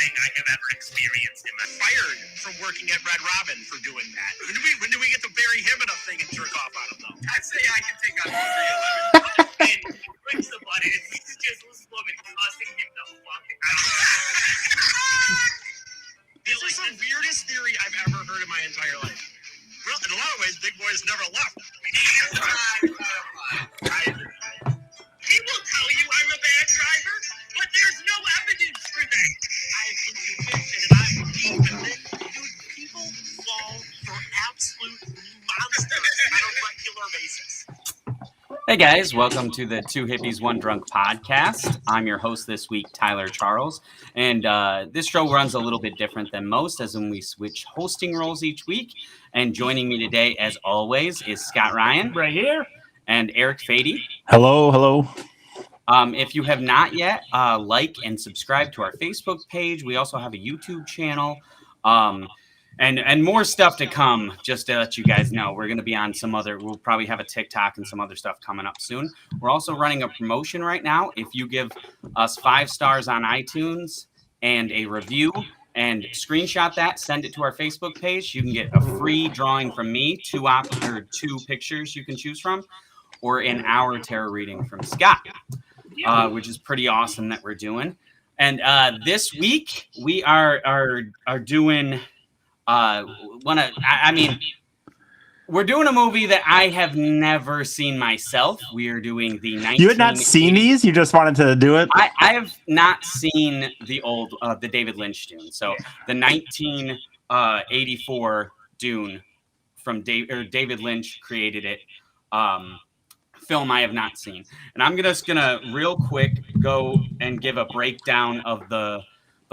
thing I have ever experienced in my fired from working at Red Robin for doing that. When do we get to bury him in a thing and jerk off on him, though? I'd say I can take on 311. And he clicks the button, and he's just this woman cussing him the fuck out. This is the weirdest theory I've ever heard in my entire life. Well, in a lot of ways, Big Boy has never left. He will tell you I'm a bad driver, but there's no evidence for that. I have intuition, and I believe that people fall for absolute monsters on a regular basis. Hey guys, welcome to the Two Hippies, One Drunk podcast. I'm your host this week, Tyler Charles, and this show runs a little bit different than most, as when we switch hosting roles each week. And joining me today, as always, is Scott Ryan. Right here. And Eric Fady. Hello. If you have not yet, like and subscribe to our Facebook page. We also have a YouTube channel. And more stuff to come, just to let you guys know. We're going to be on we'll probably have a TikTok and some other stuff coming up soon. We're also running a promotion right now. If you give us 5 stars on iTunes and a review and screenshot that, send it to our Facebook page, you can get a free drawing from me, 2 pictures you can choose from, or an hour tarot reading from Scott, which is pretty awesome that we're doing. And this week we are doing... we're doing a movie that I have never seen myself. We are doing the 1980s. You had not seen these? You just wanted to do it? I have not seen the old, the David Lynch Dune. So the 1984 Dune from David Lynch created it. Film I have not seen. And I'm just gonna real quick go and give a breakdown of the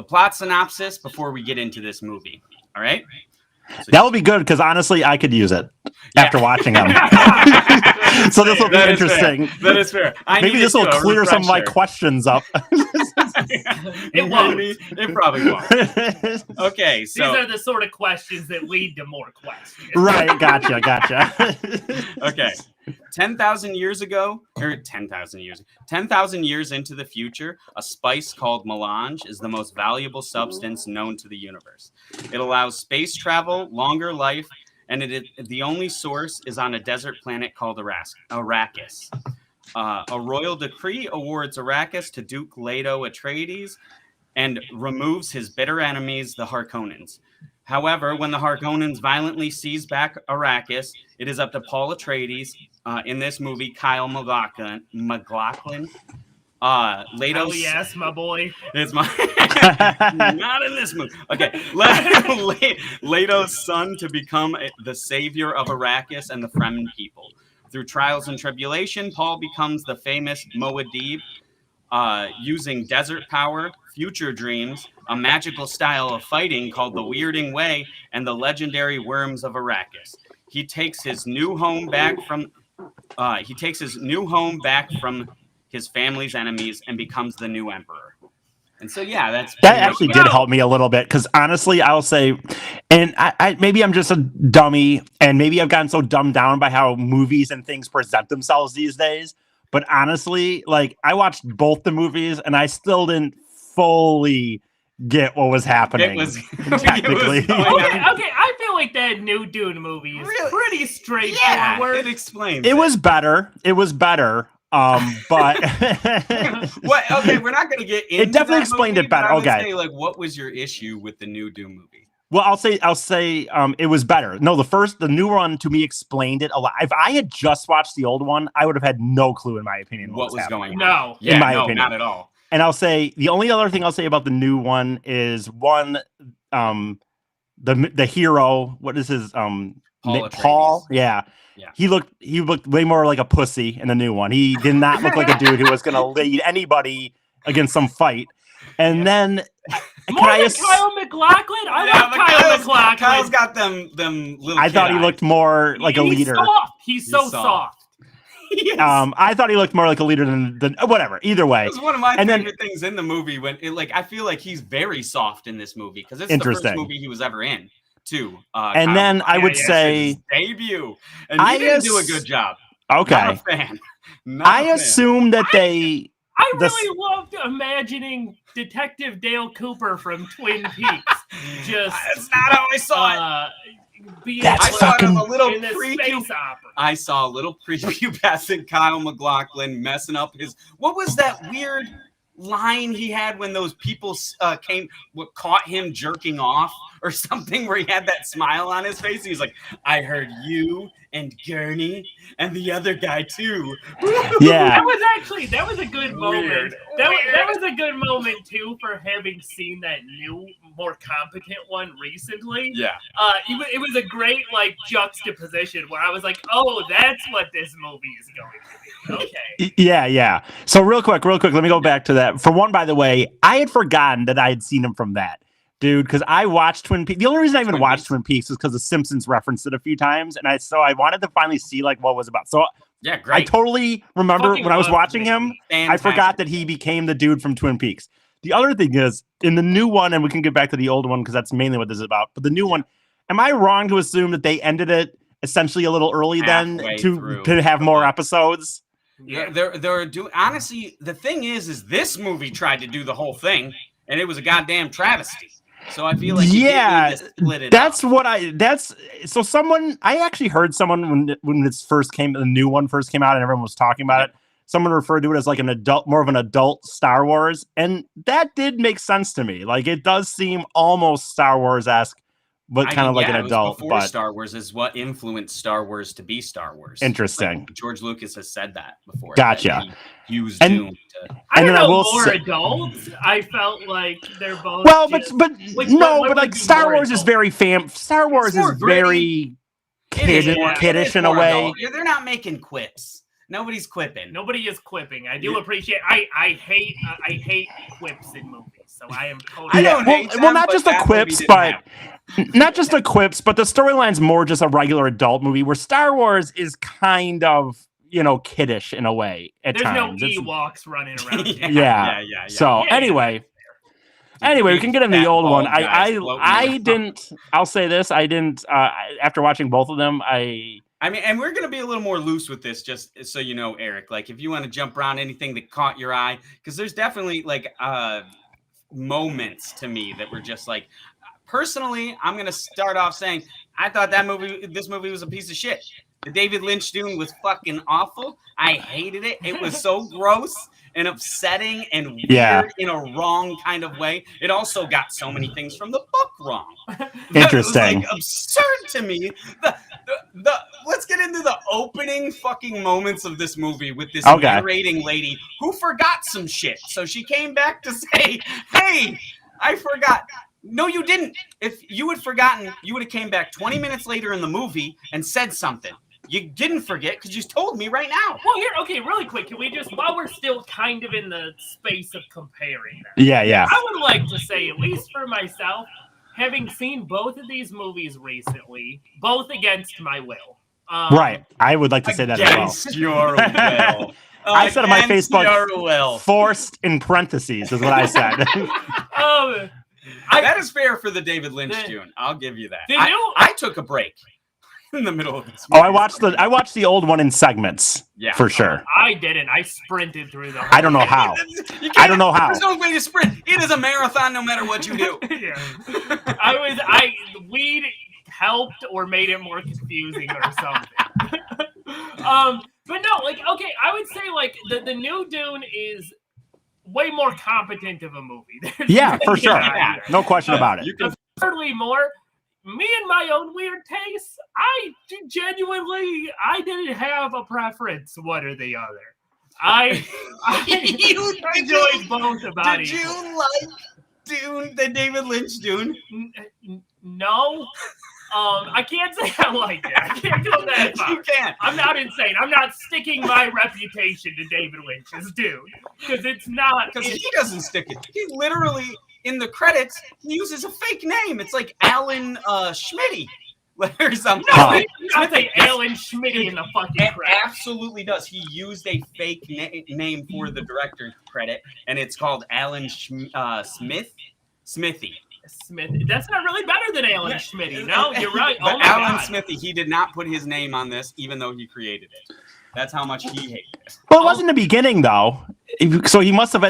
plot synopsis before we get into this movie. All right. So that would be good because honestly, I could use it after watching them. So this will be interesting. That is fair. Maybe this will clear some of my questions up. It won't. It probably won't. Okay, so these are the sort of questions that lead to more questions. Right. Gotcha. Okay. 10,000 years into the future, a spice called melange is the most valuable substance known to the universe. It allows space travel, longer life, and the only source is on a desert planet called Arrakis. A royal decree awards Arrakis to Duke Leto Atreides and removes his bitter enemies, the Harkonnens. However, when the Harkonnens violently seize back Arrakis, it is up to Paul Atreides, in this movie, Kyle MacLachlan. Oh yes, my boy. It's my not in this movie. Okay, Leto's son to become the savior of Arrakis and the Fremen people. Through trials and tribulation, Paul becomes the famous Muad'Dib, using desert power, future dreams, a magical style of fighting called the Weirding Way, and the legendary worms of Arrakis. He takes his new home back from his family's enemies and becomes the new emperor. And so, yeah, that actually did help me a little bit because honestly, I'll say, and I maybe I'm just a dummy, and maybe I've gotten so dumbed down by how movies and things present themselves these days. But honestly, like I watched both the movies, and I still didn't fully get what was happening. Technically. Okay. I feel like that new Dune movie is pretty straightforward. It explains. It was better. But what? Okay, we're not going to get into it. Definitely that explained movie, it better. Okay, say, like, what was your issue with the new Dune movie? Well, I'll say it was better. No, the new one to me explained it a lot. If I had just watched the old one, I would have had no clue, in my opinion, what was going on. No, in my opinion, not at all. And I'll say the only other thing I'll say about the new one is the hero. What is his Paul? Yeah. He looked way more like a pussy in the new one. He did not look like a dude who was going to lead anybody against some fight. And then Kyle MacLachlan? I love Kyle MacLachlan. Kyle's got them little I thought he looked more like a leader. He's so soft. I thought he looked more like a leader than whatever. Either way, it was one of my favorite things in the movie when I feel like he's very soft in this movie because it's the first movie he was ever in too. And then I would say his debut, and he didn't do a good job. Okay, not a fan. I assume that they I really loved imagining Detective Dale Cooper from Twin Peaks. That's not how I saw it. That's fucking a little in the preview. space opera. I saw a little preview passing Kyle MacLachlan messing up his. What was that weird line he had when those people caught him jerking off or something, where he had that smile on his face? He's like, I heard you and Gurney and the other guy too. Yeah. That was a good moment. That was a good moment too, for having seen that new, more competent one recently. Yeah. It was a great like juxtaposition where I was like, oh, that's what this movie is going to be. Okay. Yeah. So real quick, let me go back to that. For one, by the way, I had forgotten that I had seen him from that. Dude, because I watched Twin Peaks. The only reason I even watched Twin Peaks was because The Simpsons referenced it a few times, and I wanted to finally see like what it was about. So yeah, great. I totally remember when I was watching him, Fantastic. I forgot that he became the dude from Twin Peaks. The other thing is, in the new one, and we can get back to the old one because that's mainly what this is about, but the new one, am I wrong to assume that they ended it essentially a little early Halfway to have more episodes? Yeah, they're doing. Honestly, the thing is this movie tried to do the whole thing, and it was a goddamn travesty. So I feel like split it that's up. what so someone, I actually heard someone when this first came, the new one first came out and everyone was talking about it, someone referred to it as like more of an adult Star Wars, and that did make sense to me. Like, it does seem almost Star Wars-esque, but kind of like an adult. Before Star Wars is what influenced Star Wars to be Star Wars. Interesting. Like, George Lucas has said that before. Gotcha. He used Dune to. I don't know, more adults. I felt like they're both. Well, but like Star Wars is very Star Wars is very kiddish in a way. They're not making quips. Nobody's quipping. Nobody is quipping. I do appreciate. I hate quips in movies. So I am totally. Not just the quips, but the storyline's more just a regular adult movie, where Star Wars is kind of, kiddish in a way at times. There's no Ewoks running around. Yeah. So anyway, we can get in the old one. I'll say this. I didn't, after watching both of them, I mean, and we're going to be a little more loose with this, just so you know, Eric, like if you want to jump around anything that caught your eye, because there's definitely like moments to me that were just like, personally, I'm going to start off saying, I thought this movie was a piece of shit. The David Lynch Dune was fucking awful. I hated it. It was so gross and upsetting and weird in a wrong kind of way. It also got so many things from the book wrong. Interesting. It was like absurd to me. Let's get into the opening fucking moments of this movie with this narrating lady who forgot some shit. So she came back to say, hey, I forgot. No, you didn't. If you had forgotten, you would have came back 20 minutes later in the movie and said something. You didn't forget because you told me right now. Well, really quick, can we just, while we're still kind of in the space of comparing them, I would like to say, at least for myself, having seen both of these movies recently, both against my will. Right. I would like to say that as well. Against your will. I said on my Facebook, forced in parentheses is what I said. That is fair for the David Lynch Dune. I'll give you that. I took a break in the middle of this movie. I watched the old one in segments. Yeah, for sure. I didn't. I sprinted through the whole I don't know how. I don't know how. There's no way to sprint. It is a marathon no matter what you do. Weed helped or made it more confusing or something. But no, like, okay, I would say like the new Dune is way more competent of a movie. For sure. No question about it. Thirdly, more, me and my own weird tastes, I didn't have a preference one or the other. I enjoyed both about it. Did you like Dune, the David Lynch Dune? No. I can't say I like it. I can't go that far. You can't. I'm not insane. I'm not sticking my reputation to David Lynch's Dune. Because it's not. Because he doesn't stick it. He literally, in the credits, he uses a fake name. It's like Alan Schmitty or something. No, he doesn't say Alan Schmitty in the fucking credits. Absolutely does. He used a fake name for the director's credit, and it's called Alan Smithy. Smith. That's not really better than Alan Schmitty. No, you're right. But Alan Smithy, he did not put his name on this, even though he created it. That's how much he hated it. Well, it wasn't the beginning though. So he must have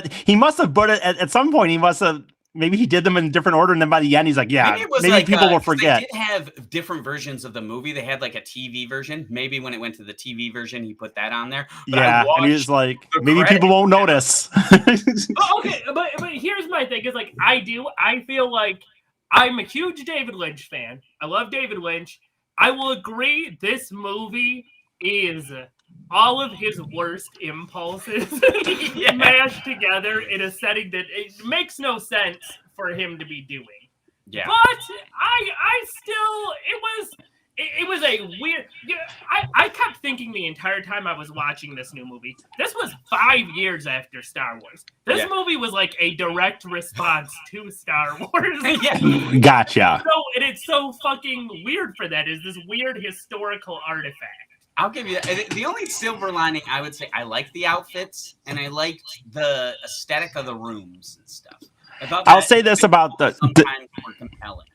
put it at some point. He must have maybe he did them in a different order, and then by the end, he's like, yeah, Maybe it was maybe like, people will 'cause forget. They did have different versions of the movie. They had like a TV version. Maybe when it went to the TV version, he put that on there. But Yeah, and he watched was like, the maybe credits. people won't notice. Oh, okay, but here's my thing: is like I feel like I'm a huge David Lynch fan. I love David Lynch. I will agree, this movie is all of his worst impulses mashed together in a setting that it makes no sense for him to be doing. Yeah. But I still, it was a weird. I kept thinking the entire time I was watching this new movie. This was 5 years after Star Wars. This movie was like a direct response to Star Wars. Gotcha. So, and it's so fucking weird for that. Is this weird historical artifact? I'll give you that. The only silver lining, I would say, I liked the outfits and I liked the aesthetic of the rooms and stuff. I'll say this about sometimes more compelling.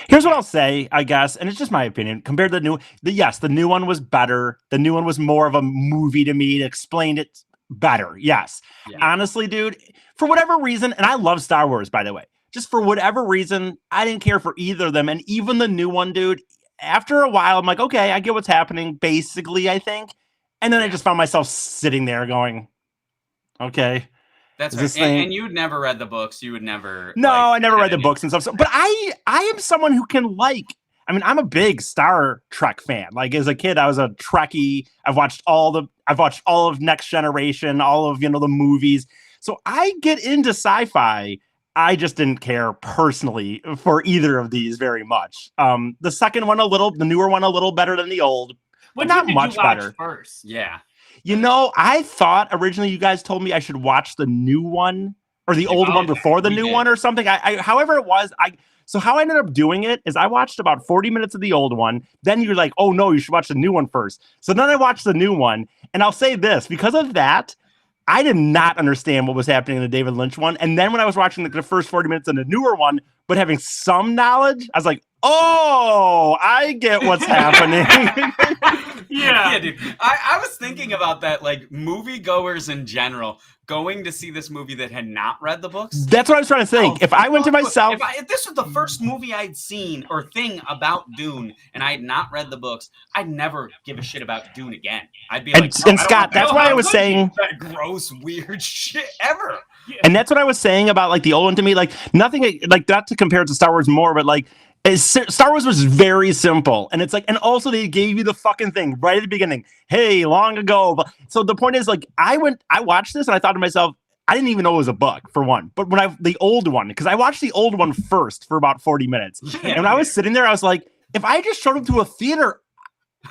Here's what I'll say, I guess, and it's just my opinion. Compared to the new one was better. The new one was more of a movie to me. It explained it better. Yes. Yeah. Honestly, dude, for whatever reason, and I love Star Wars, by the way, just for whatever reason, I didn't care for either of them. And even the new one, dude, after a while, I'm like, okay, I get what's happening, basically, I think. And then I just found myself sitting there going, okay. That's right. And you'd never read the books. You would never. No, I never read the books and stuff. So, but I am someone who can I'm a big Star Trek fan. Like as a kid, I was a Trekkie. I've watched all of Next Generation, all of, the movies. So I get into sci-fi. I just didn't care personally for either of these very much. The second one the newer one a little better than the old, but not much better. First? Yeah. I thought originally you guys told me I should watch the new one or the old one before the new one or something. However it was, so how I ended up doing it is I watched about 40 minutes of the old one. Then you're like, oh no, you should watch the new one first. So then I watched the new one, and I'll say this, because of that, I did not understand what was happening in the David Lynch one. And then when I was watching the first 40 minutes in the newer one, but having some knowledge, I was like, oh, I get what's happening. Yeah, dude. I was thinking about that, like moviegoers in general, going to see this movie that had not read the books. That's what I was trying to think. If I went to myself, if this was the first movie I'd seen or thing about Dune, and I had not read the books, I'd never give a shit about Dune again. I'd be like, and Scott, that's why I was saying that gross, weird shit ever. And that's what I was saying about like the old one to me, like nothing like not to compare it to Star Wars more, but like Star Wars was very simple. And it's like, and also they gave you the fucking thing right at the beginning. Hey, long ago. So the point is, like, I watched this and I thought to myself, I didn't even know it was a book, for one. But when the old one, because I watched the old one first for about 40 minutes. And when I was sitting there, I was like, if I just showed up to a theater,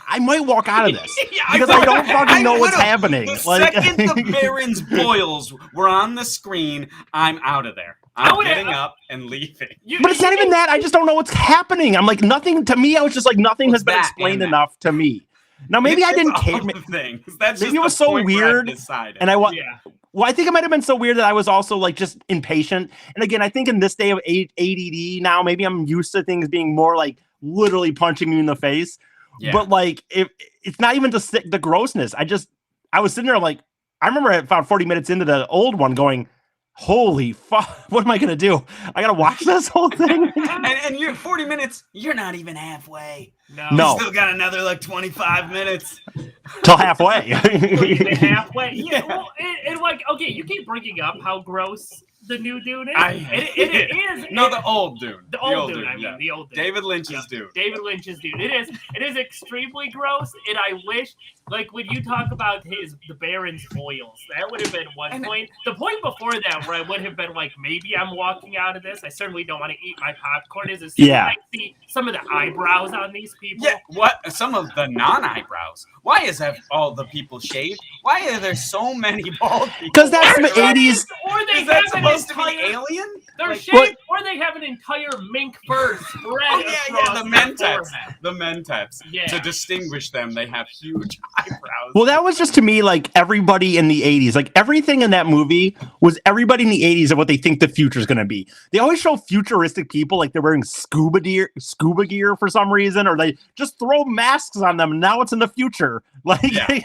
I might walk out of this because I don't fucking know what's happening. The second the Baron's boils were on the screen, I'm out of there. I'm getting up and leaving. But it's not even that. I just don't know what's happening. I'm like, nothing to me. I was just like, nothing has been explained enough to me. Now, maybe I didn't care. Maybe it was so weird. And well, I think it might have been so weird that I was also like just impatient. And again, I think in this day of ADD now, maybe I'm used to things being more like literally punching you in the face. Yeah. But like, it's not even the grossness. I was sitting there like, I remember about 40 minutes into the old one going, holy fuck, what am I going to do? I got to watch this whole thing. and you're 40 minutes, you're not even halfway. No. You still got another like 25 minutes. Till halfway. Halfway? Yeah, well, and like, okay, you keep bringing up how gross the new Dune is. It is. No, the old Dune. The old Dune, the old Dune. David Lynch's Dune. David Lynch's Dune. It is extremely gross, and I wish, like, when you talk about the Baron's foils, that would have been one point. The point before that, where I would have been like, maybe I'm walking out of this. I certainly don't want to eat my popcorn. Is as soon as I see some of the eyebrows on these people. Yeah, what? Some of the non-eyebrows. Why is that all the people shaved? Why are there so many bald people? Because that's the 80s. Or they is that supposed to be alien? They're Like, shaved, or they have an entire mink fur spread across the their mentats. forehead. The mentats. Yeah. To distinguish them, they have huge eyebrows. Well, that was just to me like everybody in the 80s. Like everything in that movie was everybody in the 80s of what they think the future is going to be. They always show futuristic people like they're wearing scuba gear for some reason, or they just throw masks on them. And now it's in the future. Like, Yeah,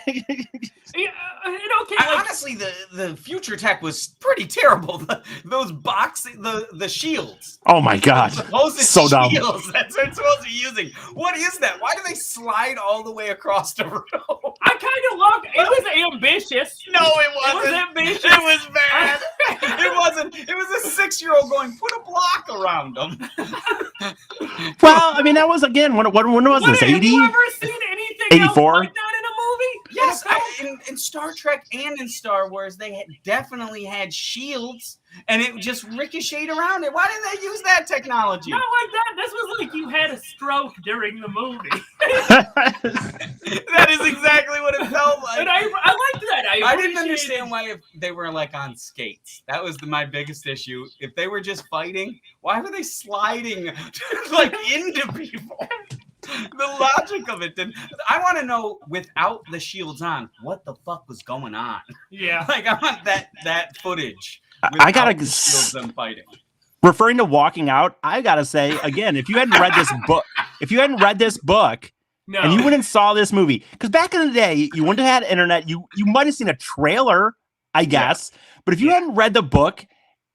okay, like, honestly, the future tech was pretty terrible. Those boxing, the shields. oh my god, The supposed so dumb. shields that they're supposed to be using. What is that? Why do they slide all the way across the room? I kind of loved it. It was ambitious. No, it It wasn't. was ambitious. It was bad. It wasn't. It was a 6-year-old going, put a block around them. Well, I mean, that was again when was this? Have 80? you ever seen anything 84? else like that in a movie? Yes, in Star Trek and in Star Wars, they definitely had shields, and it just ricocheted around it. Why didn't they use that technology? Not like that. This was like you had a stroke during the movie. That is exactly what it felt like. And I liked that. I didn't understand why if they were like on skates. That was my biggest issue. If they were just fighting, why were they sliding like into people? The logic of it didn't. I want to know without the shields on, what the fuck was going on? Yeah. Like I want that footage. I gotta without the shields them fighting. Referring to walking out, I gotta say again, if you hadn't read this book, No. and you went and saw this movie, because back in the day, you wouldn't have had internet. You might have seen a trailer, I guess, but if you hadn't read the book,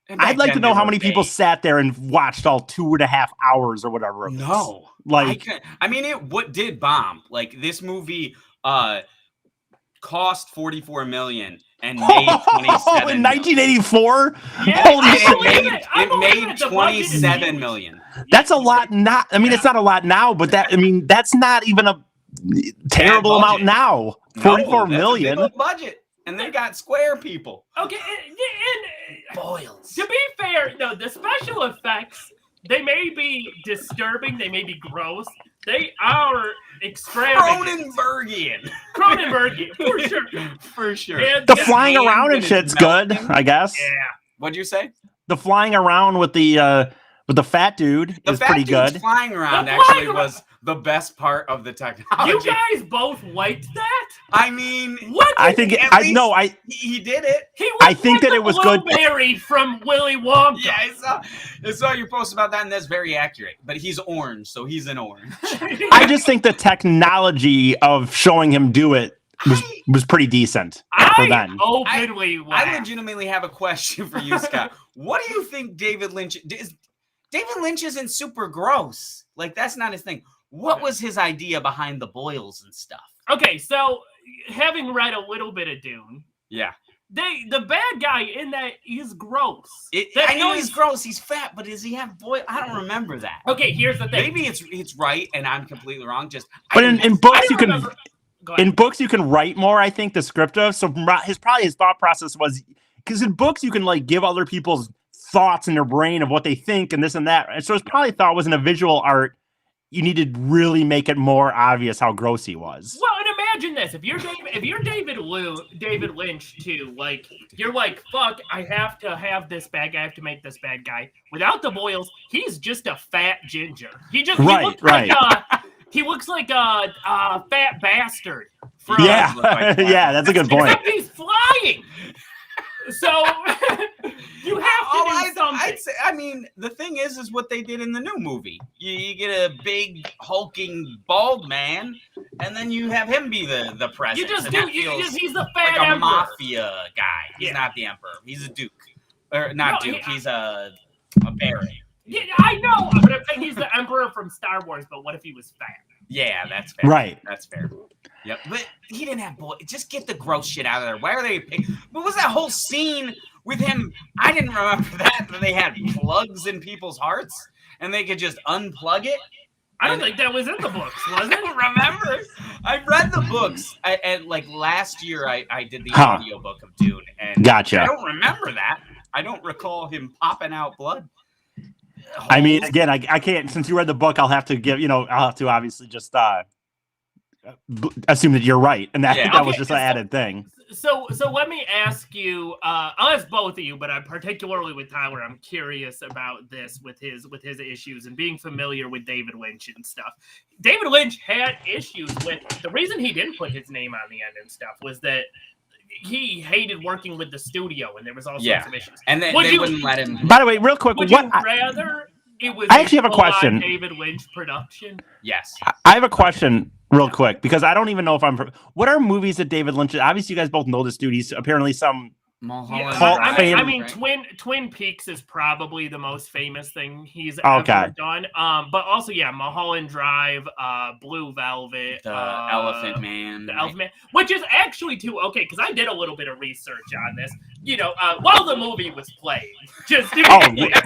And back I'd like to then, know they how were many people big. sat there and watched all 2.5 hours or whatever. It was. No, like I mean, it did bomb. Like this movie cost $44 million and made 27 in 1984. Yeah, Holy I shit! believe it. I It believe made it. The budget is 27 huge. million. That's a lot. Not, I mean, it's not a lot now, but that's not even a terrible Bad amount budget. now. No, 44 that's a million. big old budget, and they got square people. Okay, and Boils. to be fair, no, the special effects, they may be disturbing, they may be gross, they are extravagant. Cronenbergian, for sure. For sure. And The yeah, flying hand around when and it's shit's good, melting. I guess. Yeah. What'd you say? The flying around with the fat dude The is fat pretty dudes good. flying around The actually flying was the best part of the technology. You guys both liked that? I mean, What? I think At I least- know. I he did it. He was I think like that the it was good. Blueberry from Willy Wonka. Yeah, I saw your post about that, and that's very accurate. But he's orange, so he's an orange. I just think the technology of showing him do it was pretty decent for I then. openly I laughed. legitimately have a question for you, Scott. What do you think David Lynch is? David Lynch isn't super gross. Like that's not his thing. What was his idea behind the boils and stuff? Okay, so having read a little bit of Dune, Yeah, the bad guy in that is gross. I know he's gross. He's fat, but does he have boil? I don't remember that. Okay, here's the thing. Maybe it's right, and I'm completely wrong. Just But in books I you can remember- Go ahead. in books you can write more. I think descriptive. So his thought process was because in books you can like give other people's thoughts in their brain of what they think and this and that. And so his probably thought was in a visual art. You need to really make it more obvious how gross he was. Well, and imagine this: if you're David Lynch too, like you're like, fuck, I have to have this bad guy. I have to make this bad guy. Without the boils, he's just a fat ginger. He Right. He looks like a fat bastard. From, Yeah, look like that. yeah, that's a good point. Except he's flying. So you have to do something. I'd say, I mean, the thing is what they did in the new movie. You get a big hulking bald man, and then you have him be the president. You just and do. that feels He's the fat like a emperor. mafia guy. He's Yeah. not the emperor. He's a duke, or not No, duke. he- He's a baron. Yeah, I know, but I'm saying he's the emperor from Star Wars. But what if he was fat? Yeah, that's fair. Right. That's fair. Yep. But he didn't have boy. Just get the gross shit out of there. Why are they? What was that whole scene with him? I didn't remember that. That they had plugs in people's hearts and they could just unplug it. I don't think that was in the books, was I it? don't remember. I read the books. And like last year, I did the Huh. audiobook of Dune, and Gotcha. I don't remember that. I don't recall him popping out blood. I mean, Holes. again, I can't. Since you read the book, I'll have to obviously just assume that you're right, and that Yeah. that was Okay, just an added thing. So let me ask you. I'll ask both of you, but I'm particularly with Tyler. I'm curious about this with his issues and being familiar with David Lynch and stuff. David Lynch had issues with the reason he didn't put his name on the end and stuff was that he hated working with the studio, and there was all sorts of issues. And they wouldn't let him. By the way, real quick, Would what you rather it was? I actually have a full-on question. David Lynch production. Yes. I have a question real quick because I don't even know if I'm. What are movies that David Lynch? Obviously, you guys both know this dude. He's apparently some. Mulholland Cult Drive, fame. I mean, right? Twin Peaks is probably the most famous thing he's ever done. But also, Mulholland Drive, Blue Velvet, The Elephant Man, the Elephant Man, which is actually too okay because I did a little bit of research on this. While the movie was playing, just Which is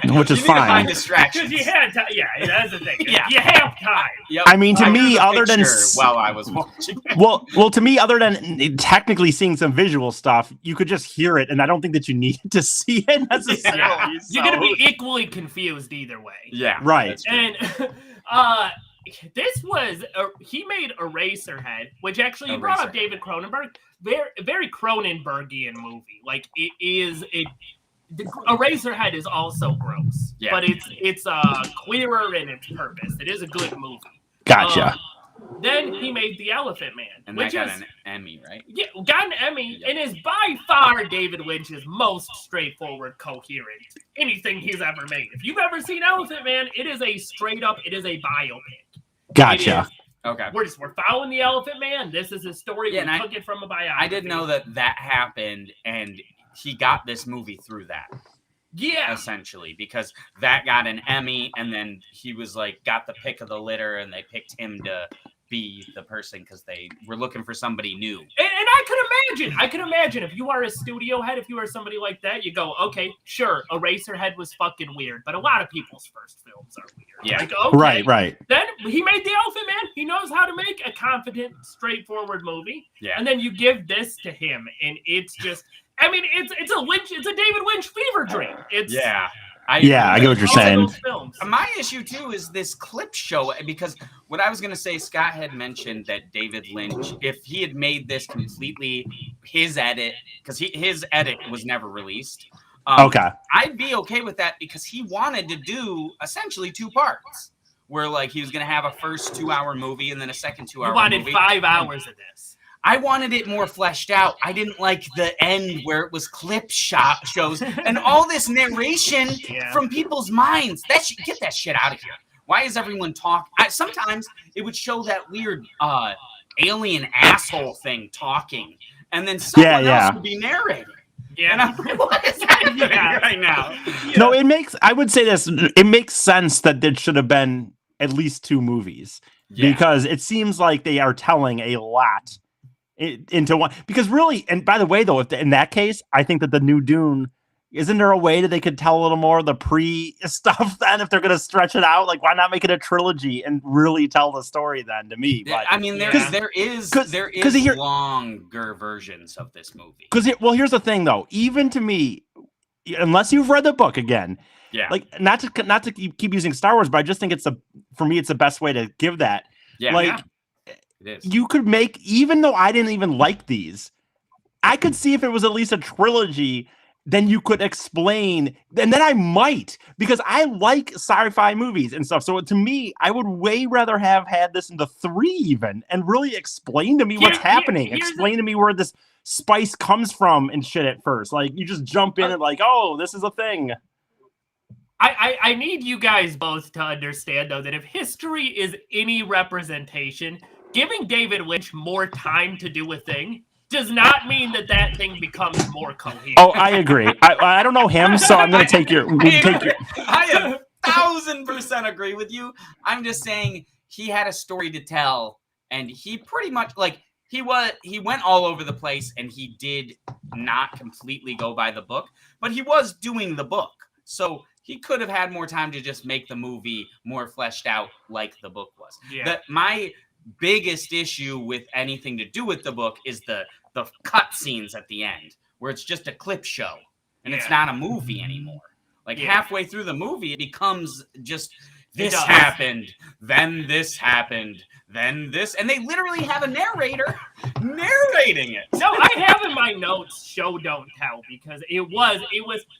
You need to fine. find distractions. because you had time. Yeah, that's the thing. Yeah. You have time. Yep. I mean, to Here's me, a other than picture while I was watching. well, to me, other than technically seeing some visual stuff, you could just hear it, and I don't think that you need to see it necessarily. Yeah. You're gonna be so- equally confused either way. Yeah. Right. That's true. And this was he made Eraserhead, which actually you brought up Eraserhead. David Cronenberg. Very Cronenbergian movie. Like the Eraserhead is also gross, Yeah. but it's clearer in its purpose. It is a good movie. Gotcha. Then he made The Elephant Man, And which that got is an Emmy, right? got an Emmy Yep. and is by far David Lynch's most straightforward, coherent anything he's ever made. If you've ever seen Elephant Man, it is a biopic. Gotcha. It is- Okay. We're following the Elephant Man. This is his story. Yeah, We and took it from a biography. I didn't know that happened, and he got this movie through that, Yeah. essentially, because that got an Emmy, and then he was like, got the pick of the litter, and they picked him to be the person because they were looking for somebody new. And I could imagine if you are a studio head, if you are somebody like that, you go, okay, sure, Eraserhead was fucking weird, but a lot of people's first films are weird. Yeah. Like, okay. Right. Then he made The Elephant Man. He knows how to make a confident, straightforward movie. Yeah. And then you give this to him, and it's just, I mean, it's a David Lynch fever dream. It's Yeah. I get what you're all of saying. those films. My issue too is this clip show, because what I was going to say, Scott had mentioned that David Lynch, if he had made this completely his edit, because his edit was never released. Okay. I'd be okay with that because he wanted to do essentially 2 parts, where like he was going to have a first 2-hour movie and then a second 2-hour You wanted movie. 5 hours of this. I wanted it more fleshed out. I didn't like the end where it was clip shows and all this narration Yeah. from people's minds. Get that shit out of here. Why is everyone talking? Sometimes it would show that weird alien asshole thing talking, and then someone else would be narrating. Yeah. And I'm like, what is happening right now? No, I would say this. It makes sense that there should have been at least 2 movies because it seems like they are telling a lot into one. Because really, and by the way, though, if in that case, I think that the new Dune, isn't there a way that they could tell a little more of the pre stuff then if they're going to stretch it out? Like, why not make it a trilogy and really tell the story then to me? But I mean, there is longer versions of this movie. Well, here's the thing, though. Even to me, unless you've read the book again, like not to keep using Star Wars, but I just think for me, it's the best way to give that. Yeah, like it is. You could make, even though I didn't even like these, I could see if it was at least a trilogy. Then you could explain, and then I might, because I like sci-fi movies and stuff. So to me, I would way rather have had this in the 3 even, and really explain to me what's happening. Explain to me where this spice comes from and shit at first. Like, you just jump in and like, oh, this is a thing. I need you guys both to understand, though, that if history is any representation, giving David Lynch more time to do a thing does not mean that thing becomes more coherent. Oh, I agree. I don't know him, so I'm going to take your. I 1,000% agree with you. I'm just saying he had a story to tell, and he pretty much he went all over the place, and he did not completely go by the book, but he was doing the book, so he could have had more time to just make the movie more fleshed out like the book was. Yeah. My biggest issue with anything to do with the book is the cut scenes at the end, where it's just a clip show and it's not a movie anymore. Like halfway through the movie, it becomes just this happened, then this happened, then this, and they literally have a narrator narrating it. No, I have in my notes show don't tell because it was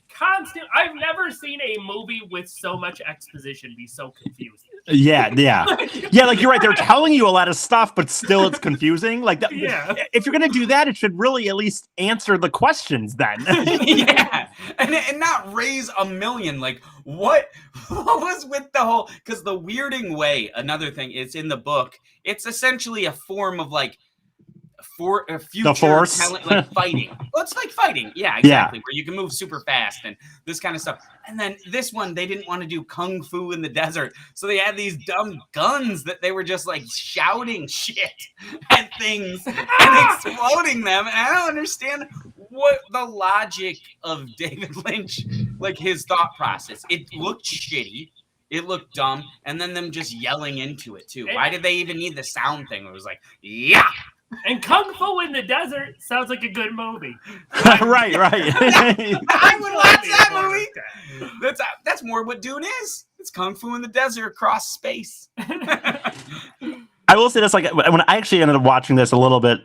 constant. I've never seen a movie with so much exposition be so confusing. Yeah. Like you're right. They're telling you a lot of stuff, but still it's confusing. Like that, Yeah. If you're gonna do that, it should really at least answer the questions then. Yeah, and not raise a million. Like what was with the whole? Because the weirding way. Another thing, it's in the book. It's essentially a form of like for a future Force? talent, like fighting. Well, it's like fighting. Yeah, exactly. Where you can move super fast and this kind of stuff. And then this one, they didn't want to do kung fu in the desert, so they had these dumb guns that they were just like shouting shit at things and exploding them. And I don't understand what the logic of David Lynch, like his thought process. It looked shitty. It looked dumb, and then them just yelling into it too. Why did they even need the sound thing? It was like, yeah. And Kung Fu in the Desert sounds like a good movie. right. I would watch that movie. That's more what Dune is. It's Kung Fu in the desert across space. I will say this, like when I actually ended up watching this a little bit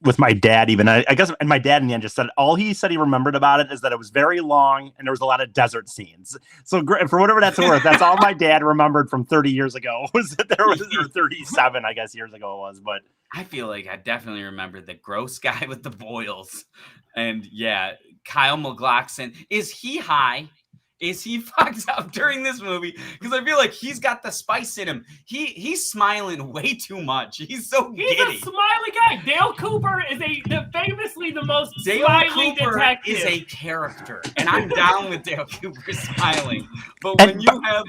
with my dad, even I guess, and my dad in the end just said all he said he remembered about it is that it was very long and there was a lot of desert scenes. So for whatever that's worth, that's all my dad remembered from 30 years ago was that there was or 37, I guess, years ago it was. But I feel like I definitely remember the gross guy with the boils, and yeah, Kyle MacLachlan. Is he high? Is he fucked up during this movie? Because I feel like he's got the spice in him. He's smiling way too much. He's so He's giddy. a smiley guy. Dale Cooper is famously the most Dale smiley Cooper detective. is a character, and I'm down with Dale Cooper smiling. But when you have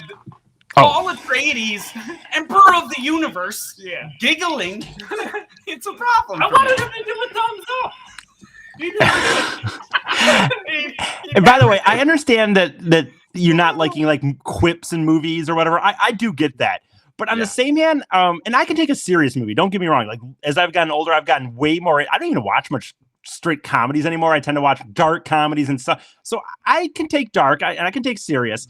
Paul Atreides, Emperor of the Universe, giggling, it's a problem. I wanted him to do a thumbs up. He and by the way, I understand that you're not liking like quips in movies or whatever. I do get that. But on the same hand, and I can take a serious movie. Don't get me wrong. Like as I've gotten older, I've gotten way more. I don't even watch much straight comedies anymore. I tend to watch dark comedies and stuff. So I can take dark and I can take serious.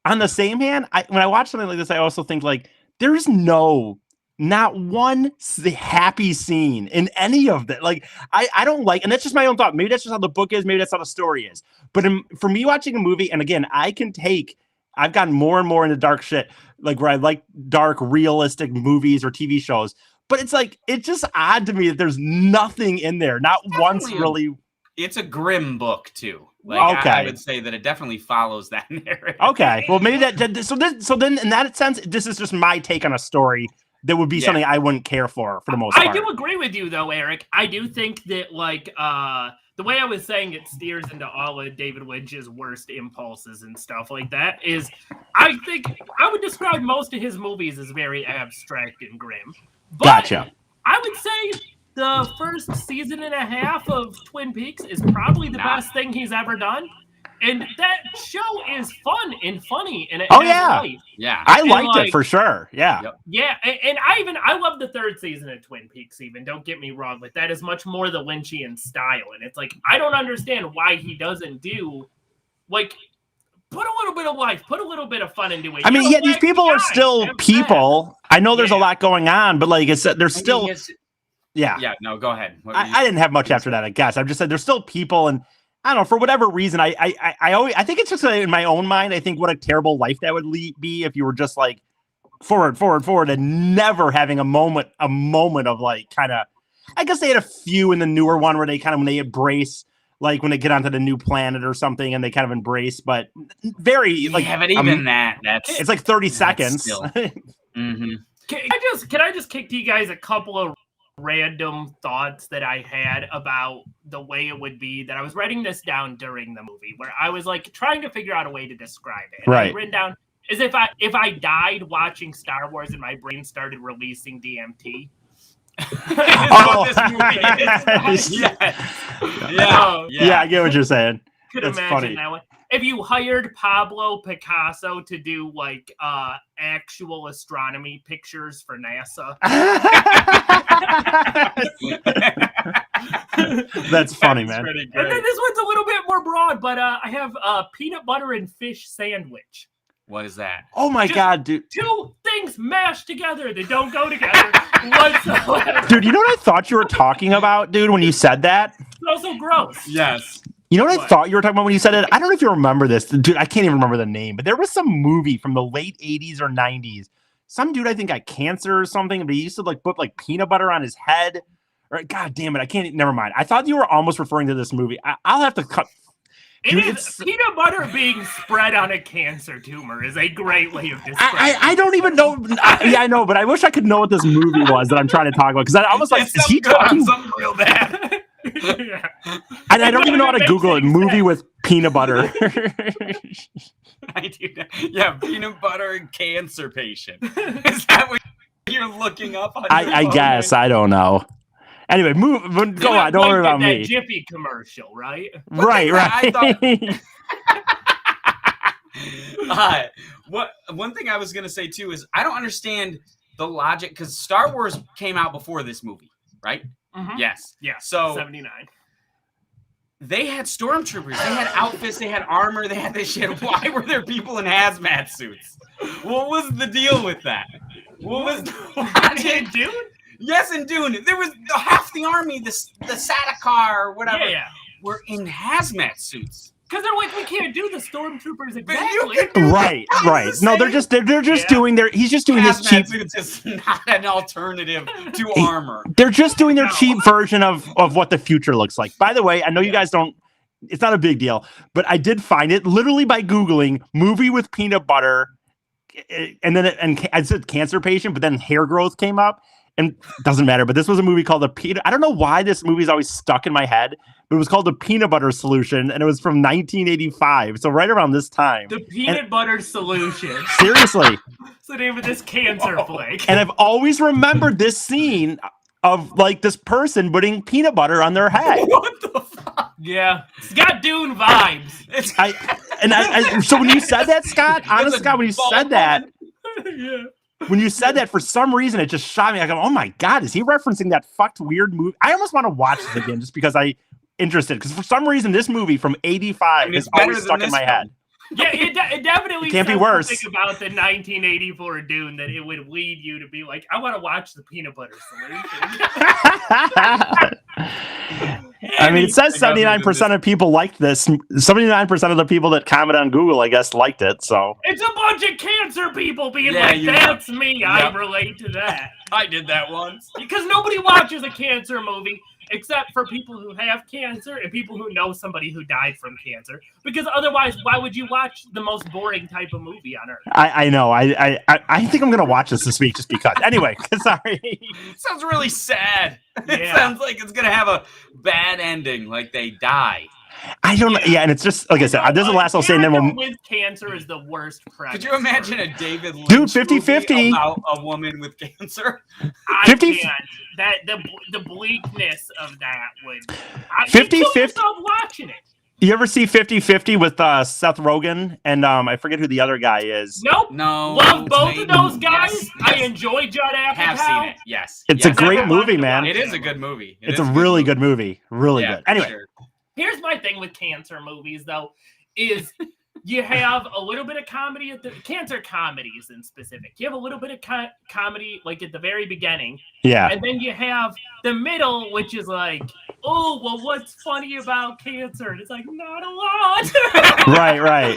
On the same hand, when I watch something like this, I also think like there's not one happy scene in any of that. Like I don't like, and that's just my own thought. Maybe that's just how the book is. Maybe that's how the story is. But for me watching a movie, and again, I've gotten more and more into dark shit, like where I like dark, realistic movies or TV shows. But it's like, it's just odd to me that there's nothing in there. Not once really. It's a grim book too. Like, okay. I would say that it definitely follows that narrative. Okay. Well, maybe so then in that sense, this is just my take on a story. That would be something I wouldn't care for the most part. I do agree with you, though, Eric. I do think that, like, the way I was saying it steers into all of David Lynch's worst impulses and stuff like that is I think I would describe most of his movies as very abstract and grim. But gotcha. I would say the first season and a half of Twin Peaks is probably the best thing he's ever done. And that show is fun and funny, and it has life. Yeah, I liked it for sure. Yeah, yeah, and I love the third season of Twin Peaks. Even don't get me wrong, but that is much more the Lynchian style, and it's like I don't understand why he doesn't do like put a little bit of life, put a little bit of fun into it. I mean, these people are still people. I know there's a lot going on, but like I said, there's still. Yeah. No, go ahead. I didn't have much after that. I guess I've just said there's still people and. I don't know, for whatever reason, I think it's just in my own mind, I think what a terrible life that would be if you were just like forward and never having a moment of like kind of, I guess they had a few in the newer one where they kind of, when they embrace, like when they get onto the new planet or something and they kind of embrace, but very like, but even it's like 30 seconds. Mm-hmm. Can I just kick to you guys a couple of random thoughts that I had about the way it would be that I was writing this down during the movie where I was like trying to figure out a way to describe it. And I written down is if I died watching Star Wars and my brain started releasing DMT. Oh, this movie is. Yeah, I get what you're saying. Could That's imagine funny. that one. If you hired Pablo Picasso to do like actual astronomy pictures for NASA. That's funny, man. And then this one's a little bit more broad, but I have peanut butter and fish sandwich. What is that? Oh my God, dude. Two things mashed together that don't go together whatsoever. Dude, you know what I thought you were talking about, dude, when you said that? It's also gross. Yes. You know what I What? thought you were talking about when you said it? I don't know if you remember this. Dude, I can't even remember the name, but there was some movie from the late 80s or 90s. Some dude, I think, got cancer or something, but he used to like put like peanut butter on his head. Or God damn it, I can't. Never mind. I thought you were almost referring to this movie. I'll have to cut. Dude, Peanut butter being spread on a cancer tumor is a great way of describing. I don't even know. Yeah, I know, but I wish I could know what this movie was that I'm trying to talk about because I was like, is he talking something real bad? Yeah. And I don't even know how to Google it. Movie with peanut butter. I do. Yeah, peanut butter and cancer patient. Is that what you're looking up on? I guess. I don't know. Anyway, go on. Don't worry about that me. Jiffy commercial, right? Right. One thing I was gonna say too is I don't understand the logic because Star Wars came out before this movie, right? Mm-hmm. Yes. Yeah. So 79. they had stormtroopers, they had outfits, they had armor, they had this shit. Why were there people in hazmat suits? What was the deal with that? What was the logic? Dune? Yes, in Dune, there was half the army, the Sattar or whatever, were in hazmat suits. Because they're like, we can't do the stormtroopers exactly. Right. No, they're just doing their. He's just doing his cheap. Suits is not an alternative to armor. They're just doing their cheap version of what the future looks like. By the way, I know you guys don't. It's not a big deal, but I did find it literally by Googling movie with peanut butter, and then I said cancer patient, but then hair growth came up. And it doesn't matter, but this was a movie called I don't know why this movie is always stuck in my head, but it was called The Peanut Butter Solution, and it was from 1985. So right around this time. The Peanut Butter Solution. Seriously. It's the name of this cancer flick. And I've always remembered this scene of like this person putting peanut butter on their head. What the fuck? Yeah. It's got Dune vibes. So when you said that, Scott, honest Scott, when you said that, Yeah. when you said that, for some reason, it just shot me. I go, oh my God, is he referencing that fucked weird movie? I almost want to watch it again just because I'm interested. Because for some reason, this movie from 85 is always stuck in my head. Yeah, it definitely can't be worse. Something about the 1984 Dune that it would lead you to be like, I want to watch The Peanut Butter Solution. I mean, it says 79% of people liked this. 79% of the people that comment on Google, I guess, liked it. So it's a bunch of cancer people being like, that's me. I relate to that. I did that once. Because nobody watches a cancer movie except for people who have cancer and people who know somebody who died from cancer. Because otherwise, why would you watch the most boring type of movie on earth? I know. I think I'm going to watch this week just because. Anyway, sorry. Sounds really sad. It sounds like it's going to have a bad ending, like they die. I don't know. Yeah, and it's just, like I said, this is the last I'll say. And then with cancer is the worst premise. Could you imagine a David Lynch Dude, 50-50 about a woman with cancer? I 50 can't. That the bleakness of that would 50-50 watching it. You ever see 50-50 with Seth Rogen and I forget who the other guy is? Nope. No. Love both of those guys. Yes. I enjoy Judd Apatow. Have seen it. Yes. It's a great movie, man. It is a good movie. It's a really good movie. Really good. Anyway. Sure. Here's my thing with cancer movies, though, is you have a little bit of comedy at the cancer comedies in specific. You have a little bit of comedy like at the very beginning. Yeah. And then you have the middle, which is like, oh, well, what's funny about cancer? And it's like, not a lot. Right.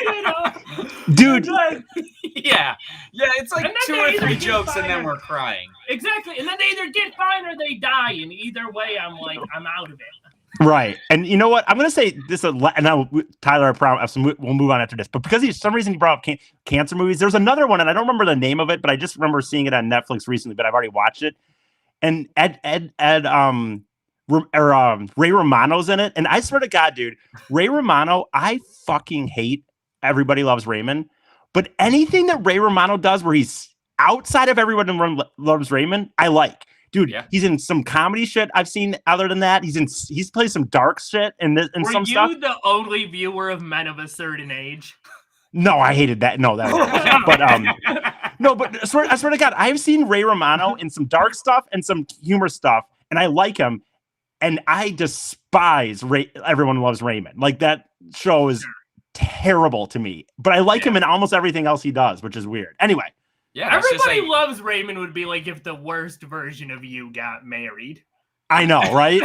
You know? Dude. Yeah, it's like 2 or 3 jokes and then we're crying. Exactly. And then they either get fine or they die. And either way, I'm like, I'm out of it. Right. And you know what? I'm going to say this, and now Tyler, I promise we'll move on after this. But because for some reason he brought up cancer movies, there's another one, and I don't remember the name of it, but I just remember seeing it on Netflix recently, but I've already watched it. And Ray Romano's in it. And I swear to God, dude, Ray Romano, I fucking hate Everybody Loves Raymond. But anything that Ray Romano does where he's outside of Everybody Loves Raymond, I like. Dude, he's in some comedy shit I've seen. Other than that, he's played some dark shit and some stuff. Were you the only viewer of Men of a Certain Age? No, I hated that. No, that was but no, but I swear to God, I've seen Ray Romano in some dark stuff and some humor stuff, and I like him. And I despise Everyone Loves Raymond. Like, that show is terrible to me. But I like him in almost everything else he does, which is weird. Anyway. Yeah, it's just Everybody like, loves Raymond would be like if the worst version of you got married. I know, right?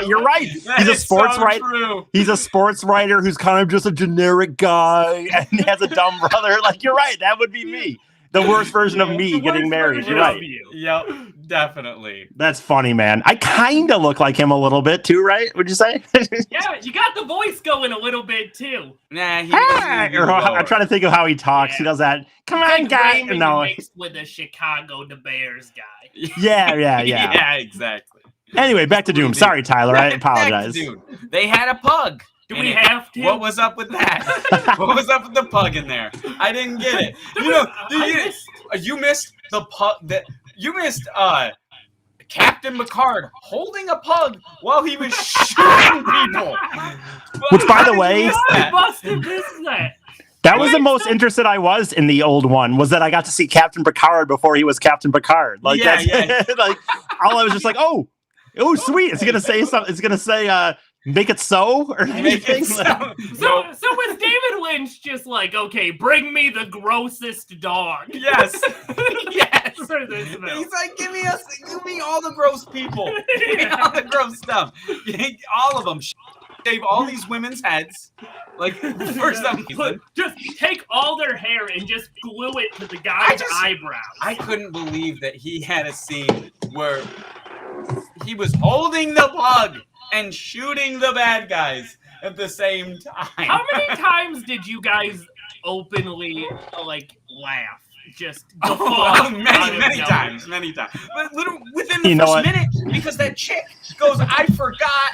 You're right. that He's a is sports so writer. true. He's a sports writer who's kind of just a generic guy and he has a dumb brother. Like, you're right. That would be me. The worst version of me The getting worst married. version You're of right. you. Yep, definitely. That's funny, man. I kind of look like him a little bit too, right? Would you say? Yeah, you got the voice going a little bit too. Nah, he Ah, doesn't do I'm trying to think of how he talks. Yeah. He does that. Come on, Like guy. Raymond No. mixed with a Chicago the Bears guy. Yeah. Yeah, exactly. Anyway, back to Doom. Sorry, Tyler. I apologize. Dude, they had a pug. Do And we have to? What was up with that? What was up with the pug in there? I didn't get it. You know, you missed the pug. You missed Captain Picard holding a pug while he was shooting people. Which, by How the did you way, miss I that? must have missed that. that was the most interested I was in the old one. Was that I got to see Captain Picard before he was Captain Picard. Like Yeah, that's like all I was just like, oh, sweet. It's gonna say something. It's gonna say, make it so or Make anything. it so. So was David Lynch just like, okay, bring me the grossest dog? Yes. Yes. For this film. He's like, give me all the gross people. Give me all the gross stuff. All of them. Shave all these women's heads. Like, for some reason. Just take all their hair and just glue it to the guy's eyebrows. I couldn't believe that he had a scene where he was holding the pug and shooting the bad guys at the same time. How many times did you guys openly laugh? Just many times. But within the first minute, because that chick goes, I forgot,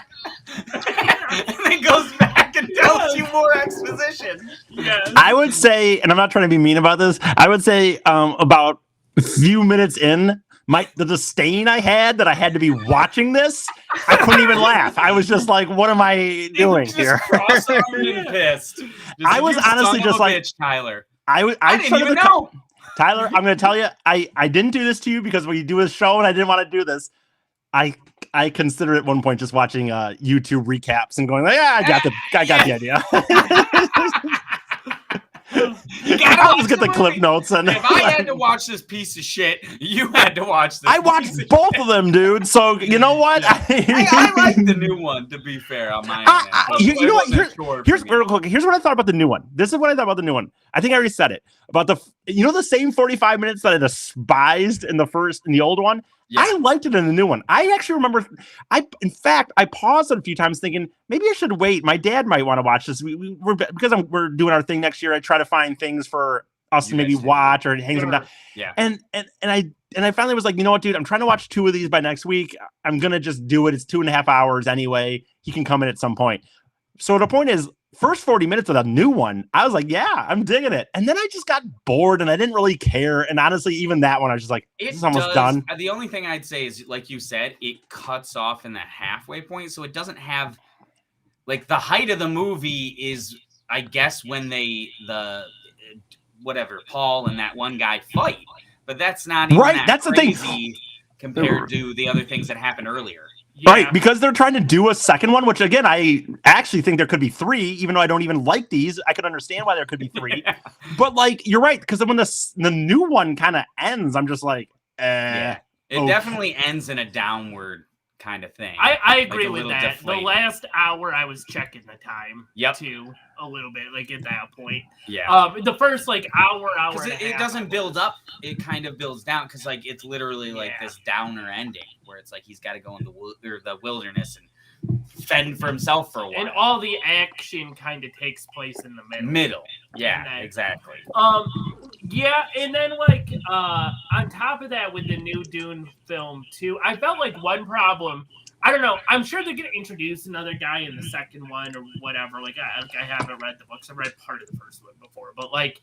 and then goes back and tells you more exposition. Yes. I would say, and I'm not trying to be mean about this, I would say about a few minutes in, the disdain I had that I had to be watching this, I couldn't even laugh. I was just like, what am I doing here? Cross-armed and pissed. I was honestly just like, bitch, Tyler. I didn't even know. Tyler, I'm going to tell you, I didn't do this to you because we do a show and I didn't want to do this. I considered at one point just watching YouTube recaps and going, I got the idea. I'll just get the clip notes. And if I had to watch this piece of shit, you had to watch this. I watched both of them, dude. So you know what? Yeah. I like the new one. To be fair, on my end, you know what? Here's real quick. Here's what I thought about the new one. This is what I thought about the new one. I think I already said it about the same 45 minutes that I despised in the old one. Yeah. I liked it in the new one. I actually remember. In fact, I paused it a few times, thinking maybe I should wait. My dad might want to watch this. We're doing our thing next year. I try to find things for us to maybe watch or hang them down. Yeah. And I finally was like, you know what, dude? I'm trying to watch 2 of these by next week. I'm gonna just do it. It's 2.5 hours anyway. He can come in at some point. So the point is, first 40 minutes of the new one, I was like, yeah, I'm digging it. And then I just got bored and I didn't really care. And honestly, even that one, I was just like, this is almost done. The only thing I'd say is, like you said, it cuts off in that halfway point. So it doesn't have, like, the height of the movie is, I guess, when Paul and that one guy fight. But that's not even that's crazy the thing. compared to the other things that happened earlier. Yeah. Right, because they're trying to do a second one, which again, I actually think there could be 3, even though I don't even like these. I could understand why there could be 3. Yeah. But like, you're right, because when the new one kind of ends, I'm just like, It definitely ends in a downward kind of thing. I agree like with that. deflated. The last hour I was checking the time Yep. too a little bit, like at that point. Yeah. The first hour Because it doesn't build up, it kind of builds down, because like it's literally like this downer ending where it's like he's got to go in the wilderness and fend for himself for a while. And all the action kind of takes place in the middle. Yeah, then, exactly. Yeah, and then like on top of that, with the new Dune film too, I felt like one problem. I don't know. I'm sure they're gonna introduce another guy in the second one or whatever. Like I haven't read the books. I read part of the first one before, but like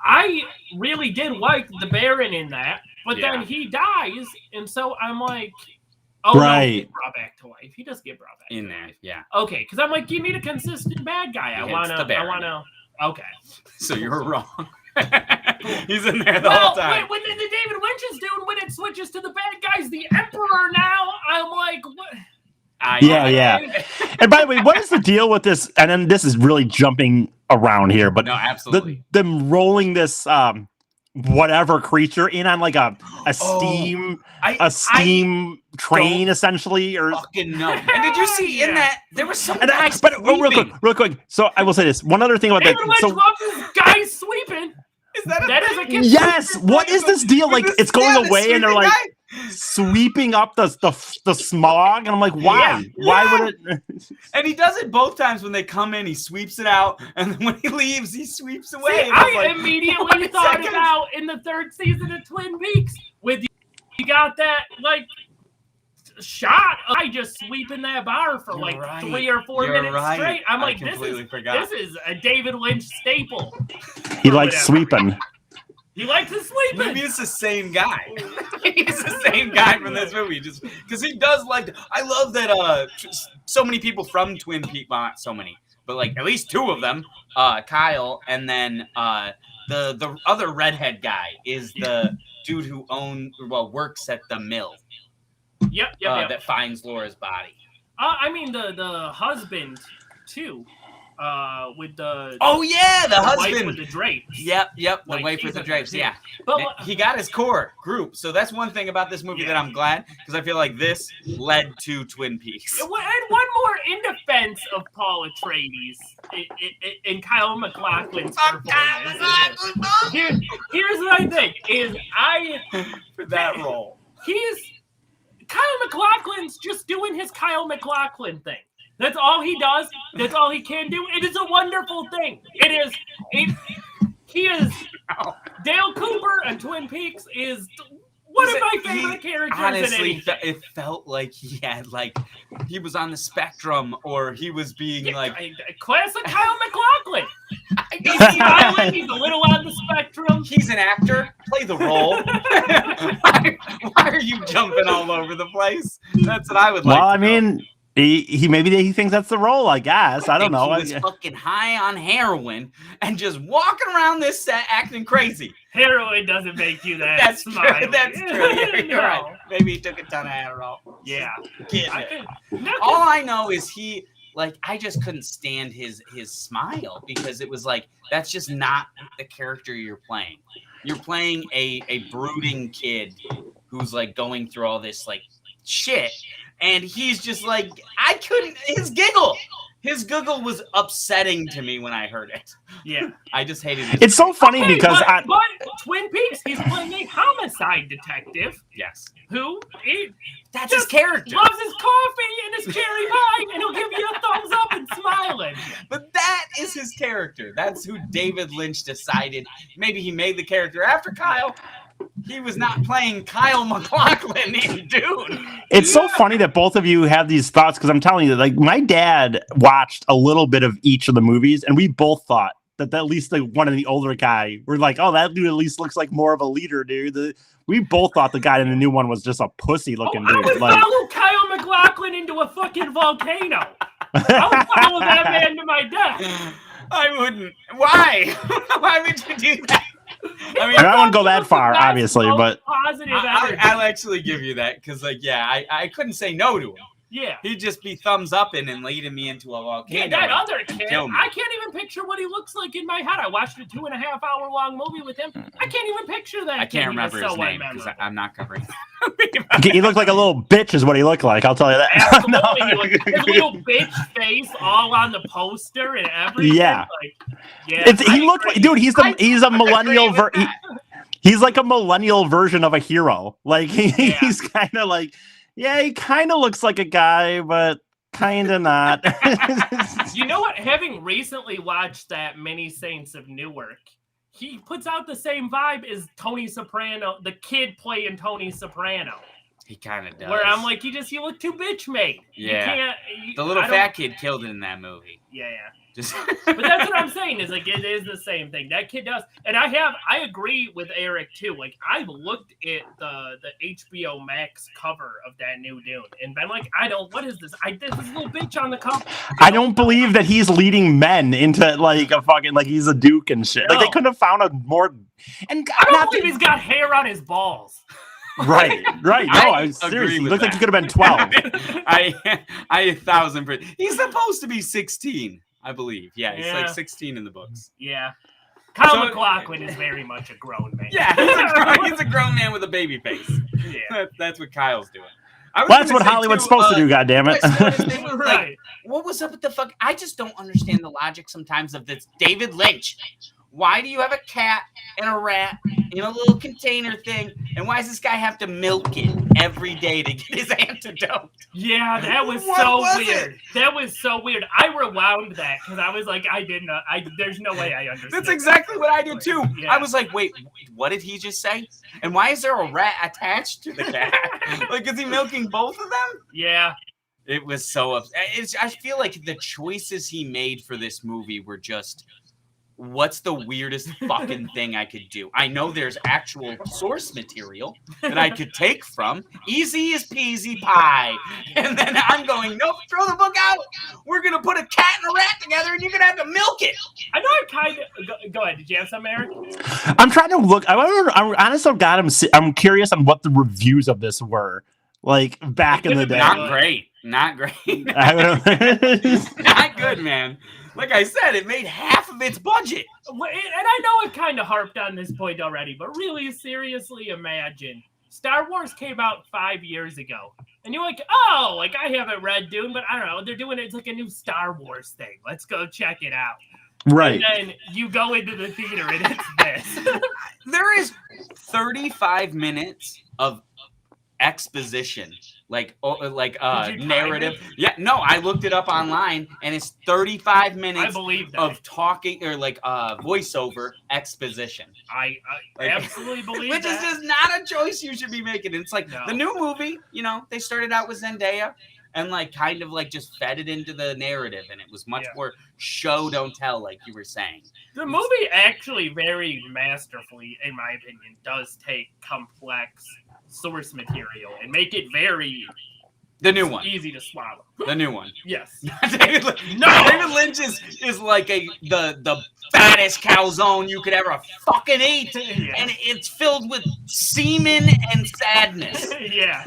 I really did like the Baron in that. But then he dies, and so I'm like, oh no, he's brought back to life. He does get brought back in to there. life. Yeah. Okay, because I'm like, you need a consistent bad guy. I wanna. Okay. So you're wrong. He's in there the whole time. When the David Lynch is doing, when it switches to the bad guys, the Emperor now, I'm like, what? Yeah. And by the way, what is the deal with this? And then this is really jumping around here, but No, absolutely. them rolling this whatever creature in on like a steam train essentially, or fucking no. And did you see in that there was some and guy but real quick. So I will say this. One other thing about David Lynch that. So loves this guy sweeping. That is a kid. yes. What is this deal? Like it's going away, and they're like sweeping up the smog, and I'm like, why? Yeah. Why would it? And he does it both times. When they come in, he sweeps it out, and then when he leaves, he sweeps away. See, I immediately thought about in the third season of Twin Peaks with you got that like shot. I just sweeping that bar for like 3 or 4 minutes straight. I'm like, this is a David Lynch staple. He likes sweeping. He likes to sweep. Maybe it's the same guy. He's the same guy from this movie, just because he does like. I love that. So many people from Twin Peaks, not so many, but like at least 2 of them, Kyle, and then the other redhead guy is the dude who works at the mill. Yep. That finds Laura's body. I mean the husband too. With the the husband with the drapes. Yep, the wife with the drapes. Yeah, but he got his core group. So that's one thing about this movie that I'm glad, because I feel like this led to Twin Peaks. And one more in defense of Paul Atreides and Kyle MacLachlan's performance. Here's what I think is for that role. Kyle MacLachlan's just doing his Kyle MacLachlan thing. That's all he does. That's all he can do. It is a wonderful thing. He is Dale Cooper and Twin Peaks is one of my favorite characters. Honestly, it felt like he was on the spectrum, or he was being classic Kyle MacLachlan. He's smiling. He's a little on the spectrum. He's an actor. Play the role. Why are you jumping all over the place? That's what I would like. Well, I mean. He maybe he thinks that's the role. I guess I don't know. He was fucking high on heroin and just walking around this set acting crazy. Heroin doesn't make you that. That's smiley. true. That's true. You're right. Maybe he took a ton of Adderall. Yeah. All I know is I just couldn't stand his smile, because it was like, that's just not the character you're playing. You're playing a brooding kid who's like going through all this like shit. And he's just like, his giggle was upsetting to me when I heard it. Yeah. I just hated it. It's so funny because but Twin Peaks, he's playing a homicide detective. Yes. That's his character. Loves his coffee and his cherry pie, and he'll give you a thumbs up and smiling. But that is his character. That's who David Lynch decided. Maybe he made the character after Kyle. He was not playing Kyle MacLachlan in Dune. It's so funny that both of you have these thoughts, because I'm telling you, like, my dad watched a little bit of each of the movies, and we both thought that at least one of the older guy, we're like, oh, that dude at least looks like more of a leader, dude. We both thought the guy in the new one was just a pussy looking dude. I would follow Kyle MacLachlan into a fucking volcano. I would follow that man to my death. I wouldn't. Why? Why would you do that? I mean, I wouldn't go that far, obviously, but I'll actually give you that, because, I couldn't say no to him. Yeah, he'd just be thumbs upping and leading me into a volcano. Yeah, that other kid, I can't even picture what he looks like in my head. I watched a 2.5-hour long movie with him. I can't even picture that. I can't remember his name because I'm not covering. He looked like a little bitch, is what he looked like. I'll tell you that. Absolutely, his little bitch face all on the poster and everything. Yeah, he looked like, dude. He's a millennial. He's like a millennial version of a hero. Like he's kind of like. Yeah, he kind of looks like a guy, but kind of not. You know what? Having recently watched that Many Saints of Newark, he puts out the same vibe as Tony Soprano, the kid playing Tony Soprano. He kind of does. Where I'm like, you look too bitch made. Yeah. The little fat kid killed it in that movie. Yeah. But that's what I'm saying, is like, it is the same thing. That kid does. And I agree with Eric too. Like, I've looked at the HBO Max cover of that new Dune and been like, what is this? There's this little bitch on the cover. I don't believe that he's leading men into like a fucking, like he's a duke and shit. No. Like, they couldn't have found a more. And I don't believe he's got hair on his balls. Right. No, I seriously, he looked like he could have been 12. I 1,000%. He's supposed to be 16. I believe. Yeah, he's like 16 in the books. Yeah. Kyle So- MacLachlan is very much a grown man. Yeah, he's a grown man with a baby face. Yeah. That's what Kyle's doing. I was Well, that's gonna what say, Hollywood's too, supposed to do, goddammit. you guys noticed they were, like, Right. what was up with the fuck? I just don't understand the logic sometimes of this. David Lynch. Why do you have a cat and a rat in a little container thing? And why does this guy have to milk it every day to get his antidote? Yeah, that was What so was weird. That was so weird. I rewound that because I was like, there's no way I understood. That's exactly what I did too. Yeah. I was like, wait, what did he just say? And why is there a rat attached to the cat? Like, is he milking both of them? Yeah. It was so I feel like the choices he made for this movie were just, what's the weirdest fucking thing I could do? I know there's actual source material that I could take from. Easy as peasy pie. And then I'm going, nope, throw the book out. We're going to put a cat and a rat together and you're going to have to milk it. I know I kind of... Go ahead. Did you have some, Eric? I'm trying to look. I'm honest to God, I'm curious on what the reviews of this were. Like, back in the day. Not great. Not great. I don't know. Not good, man. Like I said, it made half of its budget. And I know it kind of harped on this point already, but really, seriously, imagine Star Wars came out 5 years ago, and you're like, oh, like I haven't read Dune, but I don't know, they're doing it. It's like a new Star Wars thing. Let's go check it out. Right. And then you go into the theater, and it's this. There is 35 minutes of exposition, like Did you time narrative. it? Yeah, no, I looked it up online, and it's 35 I minutes believe that. of talking or like voiceover exposition. I Like- absolutely believe Which is that. just not a choice you should be making. It's like No. the new movie, they started out with Zendaya and like kind of like just fed it into the narrative, and it was much more show don't tell, like you were saying. The movie actually very masterfully, in my opinion, does take complex source material and make it very The new one. easy to swallow. The new one. Yes. David Lynch is like the fattest calzone you could ever fucking eat, Yeah. and it's filled with semen and sadness. Yeah.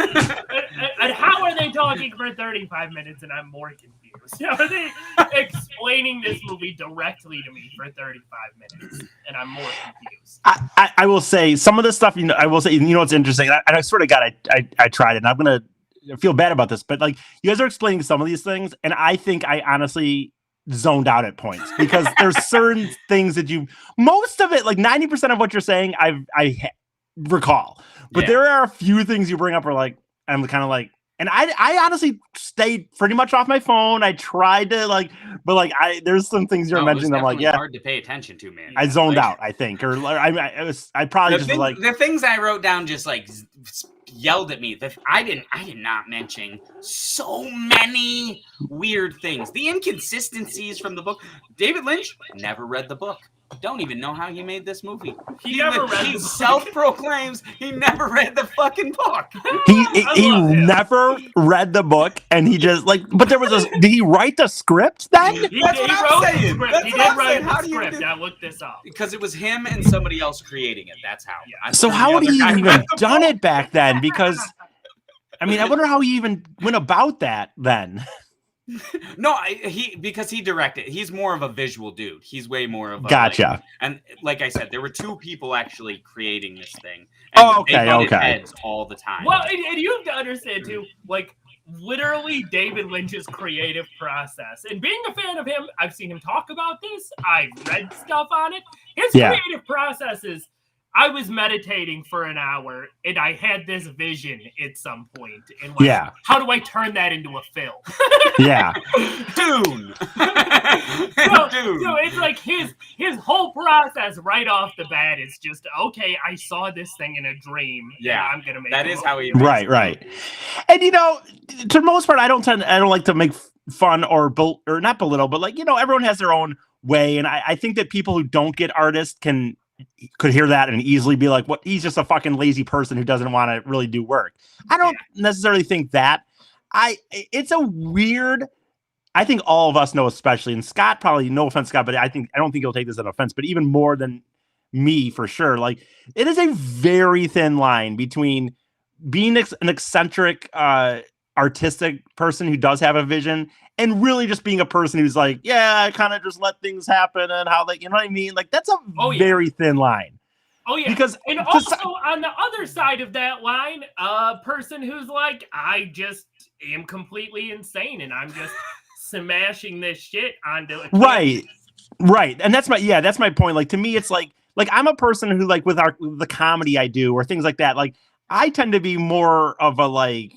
And how are they talking for 35 minutes and I'm more confused? How are they explaining this movie directly to me for 35 minutes and I'm more confused? I will say some of this stuff, I will say, what's interesting, and I swear to God, I tried it, and I'm going to feel bad about this, but like you guys are explaining some of these things, and I think I honestly zoned out at points because there's certain things that most of it, like 90% of what you're saying, I recall, but Yeah. there are a few things you bring up where like, I'm kind of like, and I honestly stayed pretty much off my phone. I tried to there's some things you're No, it was mentioning. I'm like, definitely yeah, hard to pay attention to, man. I zoned Like, out, I think, or I probably just was like, the things I wrote down just like yelled at me. I did not mention so many weird things. The inconsistencies from the book. David Lynch never read the book. Don't even know how he made this movie. He never read the He book. self-proclaims he never read the fucking book. he I love him. never read the book, and he just but there was did he write the script then? He That's what I'm wrote saying. the script. That's He what did I'm write saying. the How do you script. do- I looked this up. Because it was him and somebody else creating it. That's how. I'm So sure how the would other he guy even read the done book. it back then? Because I wonder how he even went about that then. No, because he directed. He's more of a visual dude. He's way more of a Gotcha. and like I said, there were two people actually creating this thing. Oh, they okay, butted okay. heads all the time. Well, and you have to understand too, like literally David Lynch's creative process. And being a fan of him, I've seen him talk about this. I've read stuff on it. His Yeah. creative process is I was meditating for an hour and I had this vision at some point. And like, Yeah. how do I turn that into a film? Yeah. Dune. So, Dune. so it's like his whole process right off the bat is just okay. I saw this thing in a dream. Yeah, and I'm gonna make that a is movie. how he. Right. And to the most part, I don't like to make fun or not belittle, but everyone has their own way, and I think that people who don't get artists could hear that and easily be like, "What? He's just a fucking lazy person who doesn't want to really do work." I don't necessarily think that. It's a weird. I think all of us know, especially, and Scott probably, no offense, Scott, but I don't think he'll take this as an offense, but even more than me for sure. Like, it is a very thin line between being an eccentric, artistic person who does have a vision and really just being a person who's like, yeah, I kind of just let things happen and how they, you know what I mean? Like that's a very thin line. Oh yeah, because and also on the other side of that line, a person who's like, I just am completely insane and I'm just smashing this shit onto a right, and that's my point. Like to me, it's like I'm a person who like with the comedy I do or things like that. Like I tend to be more of a like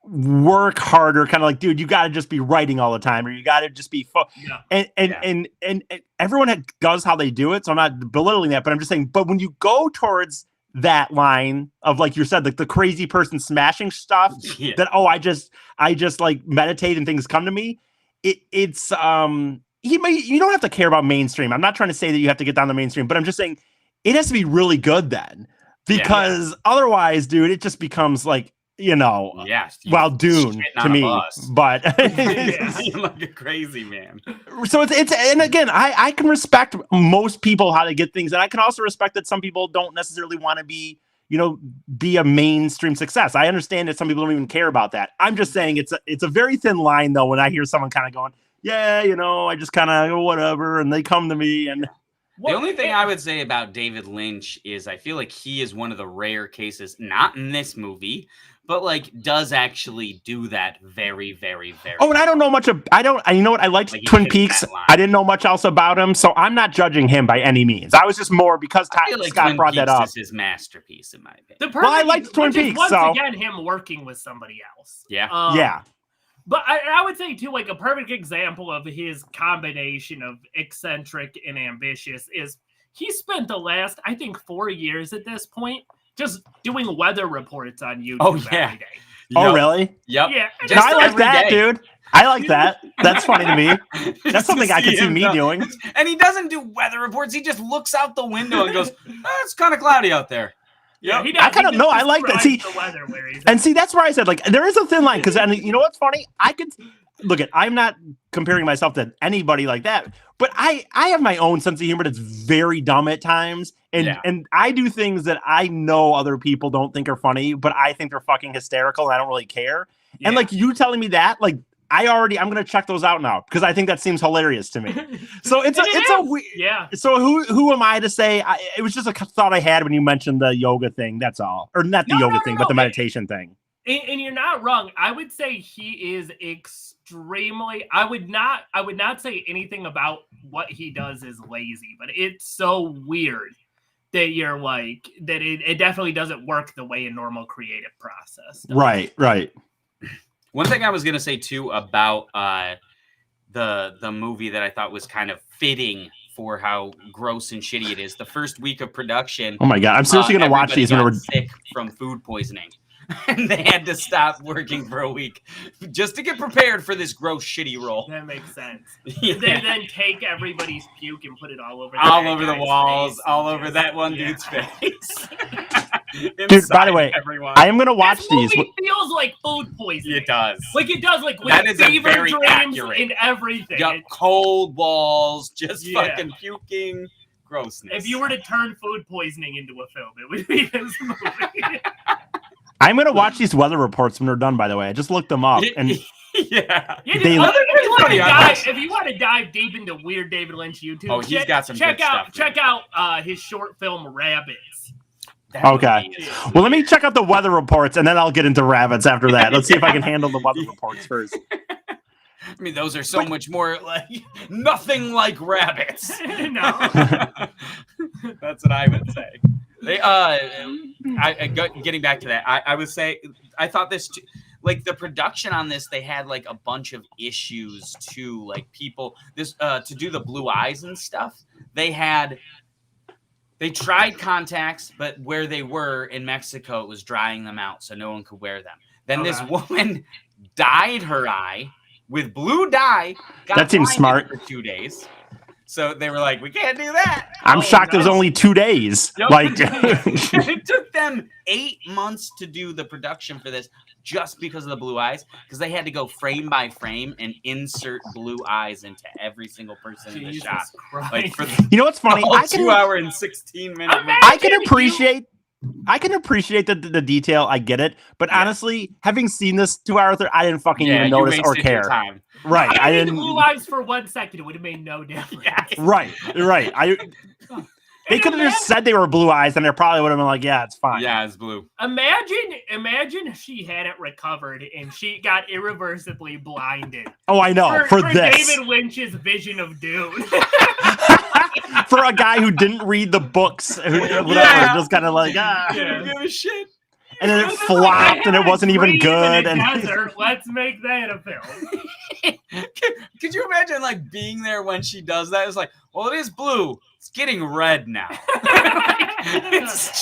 work harder kind of like, dude, you got to just be writing all the time, or you got to just be and everyone does how they do it, so I'm not belittling that, but I'm just saying, but when you go towards that line of like you said, like the crazy person smashing stuff that I just like meditate and things come to me, it's you don't have to care about mainstream. I'm not trying to say that you have to get down the mainstream, but I'm just saying it has to be really good then, because otherwise, dude, it just becomes like, you know, Dune to me, but like a crazy man. So it's and again, I can respect most people how to get things, and I can also respect that some people don't necessarily want to be, you know, be a mainstream success. I understand that some people don't even care about that. I'm just saying it's a very thin line though when I hear someone kind of going, yeah, you know, I just kind of whatever, and they come to me and. The only thing I would say about David Lynch is I feel like he is one of the rare cases, not in this movie, but like does actually do that very, very, very. Oh, and I don't know much of. You know what? I liked Twin Peaks. I didn't know much else about him, so I'm not judging him by any means. I was just more because Scott brought that up. This is his masterpiece, in my opinion. Well, I liked Twin Peaks. Once again, him working with somebody else. Yeah. But I would say, too, like a perfect example of his combination of eccentric and ambitious is he spent the last, I think, 4 years at this point just doing weather reports on YouTube every day. Oh, really? Yep. Yeah. No, I like that, dude. I like that. That's funny to me. That's something I can see me doing. And he doesn't do weather reports. He just looks out the window and goes, it's kind of cloudy out there. Yeah, I kind of know. I like that. See, that's where I said like there is a thin line because, and you know what's funny? I could look at. I'm not comparing myself to anybody like that, but I have my own sense of humor that's very dumb at times, and I do things that I know other people don't think are funny, but I think they're fucking hysterical, and I don't really care. Yeah. And like you telling me that, like I'm gonna check those out now because I think that seems hilarious to me. So it's a weird. Yeah. So who am I to say? It was just a thought I had when you mentioned the yoga thing. That's all, or not the yoga thing, but the meditation thing. And you're not wrong. I would say he is extremely. I would not say anything about what he does is lazy, but it's so weird that you're like that. It definitely doesn't work the way a normal creative process does. Right. One thing I was going to say, too, about the movie that I thought was kind of fitting for how gross and shitty it is. The first week of production. Oh, my God. I'm seriously going to watch these when we're sick from food poisoning. And they had to stop working for a week just to get prepared for this gross, shitty role. That makes sense. They then take everybody's puke and put it all over the walls, all over that one dude's face. Dude, by the way, I am going to watch these. It feels like food poisoning. It does. Like it does, like with fever dreams accurate. and everything. Yep, cold walls, just fucking puking. Grossness. If you were to turn food poisoning into a film, it would be this movie. I'm going to watch these weather reports when they're done, by the way. I just looked them up. And If you want to dive deep into weird David Lynch YouTube, he's got some good stuff. Check out his short film Rabbits. Okay. Well, let me check out the weather reports, and then I'll get into rabbits after that. Let's see if I can handle the weather reports first. I mean, those are so much more like nothing like rabbits. No. That's what I would say. Getting back to that, I would say I thought this, like the production on this, they had like a bunch of issues too, like people to do the blue eyes and stuff. They tried contacts, but where they were in Mexico, it was drying them out, so no one could wear them. Then this woman dyed her eye with blue dye. That seems smart. For 2 days. So they were like, we can't do that. I'm shocked it was only 2 days. Yep. Like it took them 8 months to do the production for this just because of the blue eyes, because they had to go frame by frame and insert blue eyes into every single person in the shot. Like for you know what's funny? I can 2 hour and 16 minute. I can appreciate I can appreciate the detail. I get it, but honestly, having seen this 2 hours, I didn't fucking even notice or care. Time. Right, I I didn't. Blue eyes for 1 second. It would have made no difference. Right. They could have just said they were blue eyes, and they probably would have been like, "Yeah, it's fine." Yeah, it's blue. Imagine if she hadn't recovered and she got irreversibly blinded. Oh, I know. For this, David Lynch's vision of Dune. for a guy who didn't read the books, whatever, just kind of like, Don't give a shit. And then it flopped, and it wasn't even good. And desert. Let's make that a film. Could you imagine like being there when she does that? It's like, well, it is blue. It's getting red now.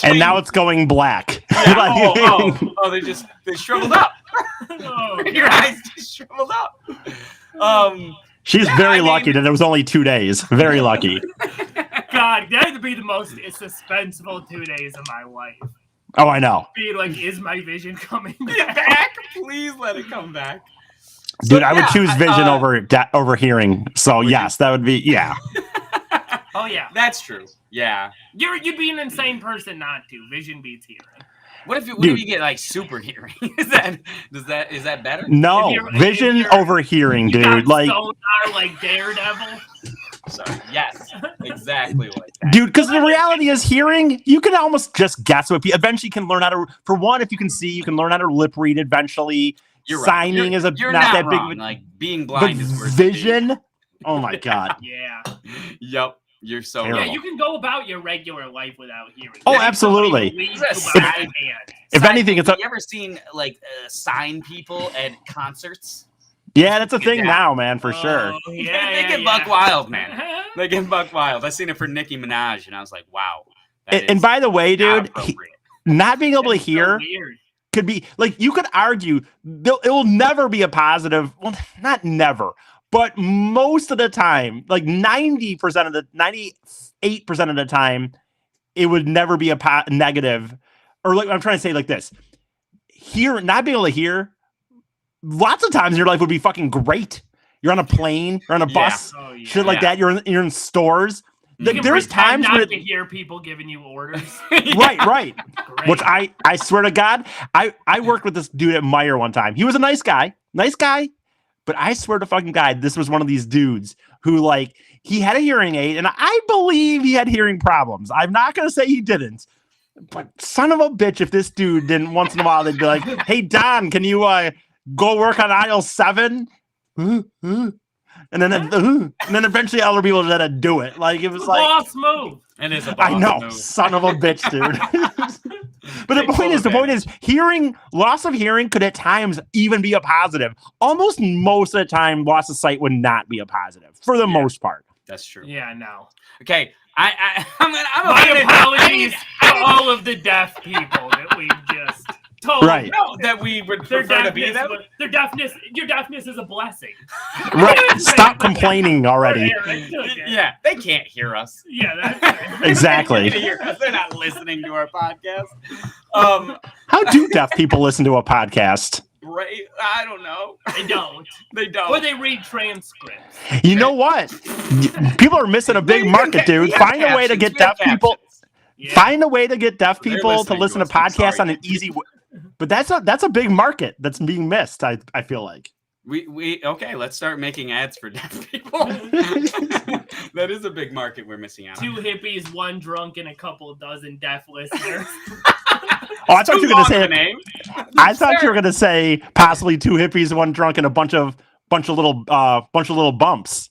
And now it's going black. Yeah. They shriveled up. Your eyes just shriveled up. She's very lucky that it was only 2 days. Very lucky. God, that would be the most suspenseful 2 days of my life. Oh, I know. Being like, is my vision coming back? Please let it come back. Dude, I would choose vision over hearing. So yes, that would be Oh yeah, that's true. Yeah, you'd be an insane person not to. Vision beats hearing. What if you get like super hearing? Is that better? No, vision over hearing, dude. Like Daredevil. So yes, exactly like that. Dude, because the reality is hearing, you can almost just guess what people eventually can learn how to. For one, if you can see, you can learn how to lip read eventually. You're right. Signing is not that wrong. big. Like being blind is worse. Vision. Oh my god. Yeah. Yep. You're so terrible. Yeah, you can go about your regular life without hearing. Oh, absolutely. If anything, it's. Have you ever seen like sign people at concerts? Yeah, that's a thing now, man, for sure. Yeah, they get buck wild, man. They get buck wild. I seen it for Nicki Minaj, and I was like, wow. And by the way, dude, not being able to hear could be like, you could argue it will never be a positive. Well, not never, but most of the time, like 98% of the time, it would never be a negative. Or like I'm trying to say like this: not being able to hear. Lots of times in your life would be fucking great. You're on a plane, you're on a bus, shit like that. You're in stores. Like, there's times where to hear people giving you orders. Right. Great. Which I swear to God, I worked with this dude at Meijer one time. He was a nice guy, but I swear to fucking God, this was one of these dudes who like he had a hearing aid, and I believe he had hearing problems. I'm not gonna say he didn't. But son of a bitch, if this dude didn't once in a while, they'd be like, "Hey Don, can you go work on aisle 7?" And then eventually other people that do it. Like it was like boss move. And it's a boss I know, move. son of a bitch, dude. But the point is, loss of hearing could at times even be a positive. Almost most of the time, loss of sight would not be a positive for the most part. That's true. Yeah, no. Okay, I'm my apologies to all of the deaf people that we just told. Right. No, that we would prefer to be them. Your deafness is a blessing. Right. Stop complaining already. Yeah, they can't hear us. Yeah, that's exactly. They're not listening to our podcast. How do deaf people listen to a podcast? Right, I don't know. They don't. They don't. Or they read transcripts. You know what? People are missing a big market, dude. Find a way to get deaf people. Yeah. Find a way to get deaf people to listen to podcasts on an easy way. But that's a big market that's being missed. I feel like. We okay. Let's start making ads for deaf people. That is a big market we're missing out on. 2 hippies, 1 drunk, and a couple dozen deaf listeners. Oh, I thought you were going to say name. I thought you were going to say possibly 2 hippies, 1 drunk, and a bunch of little bumps.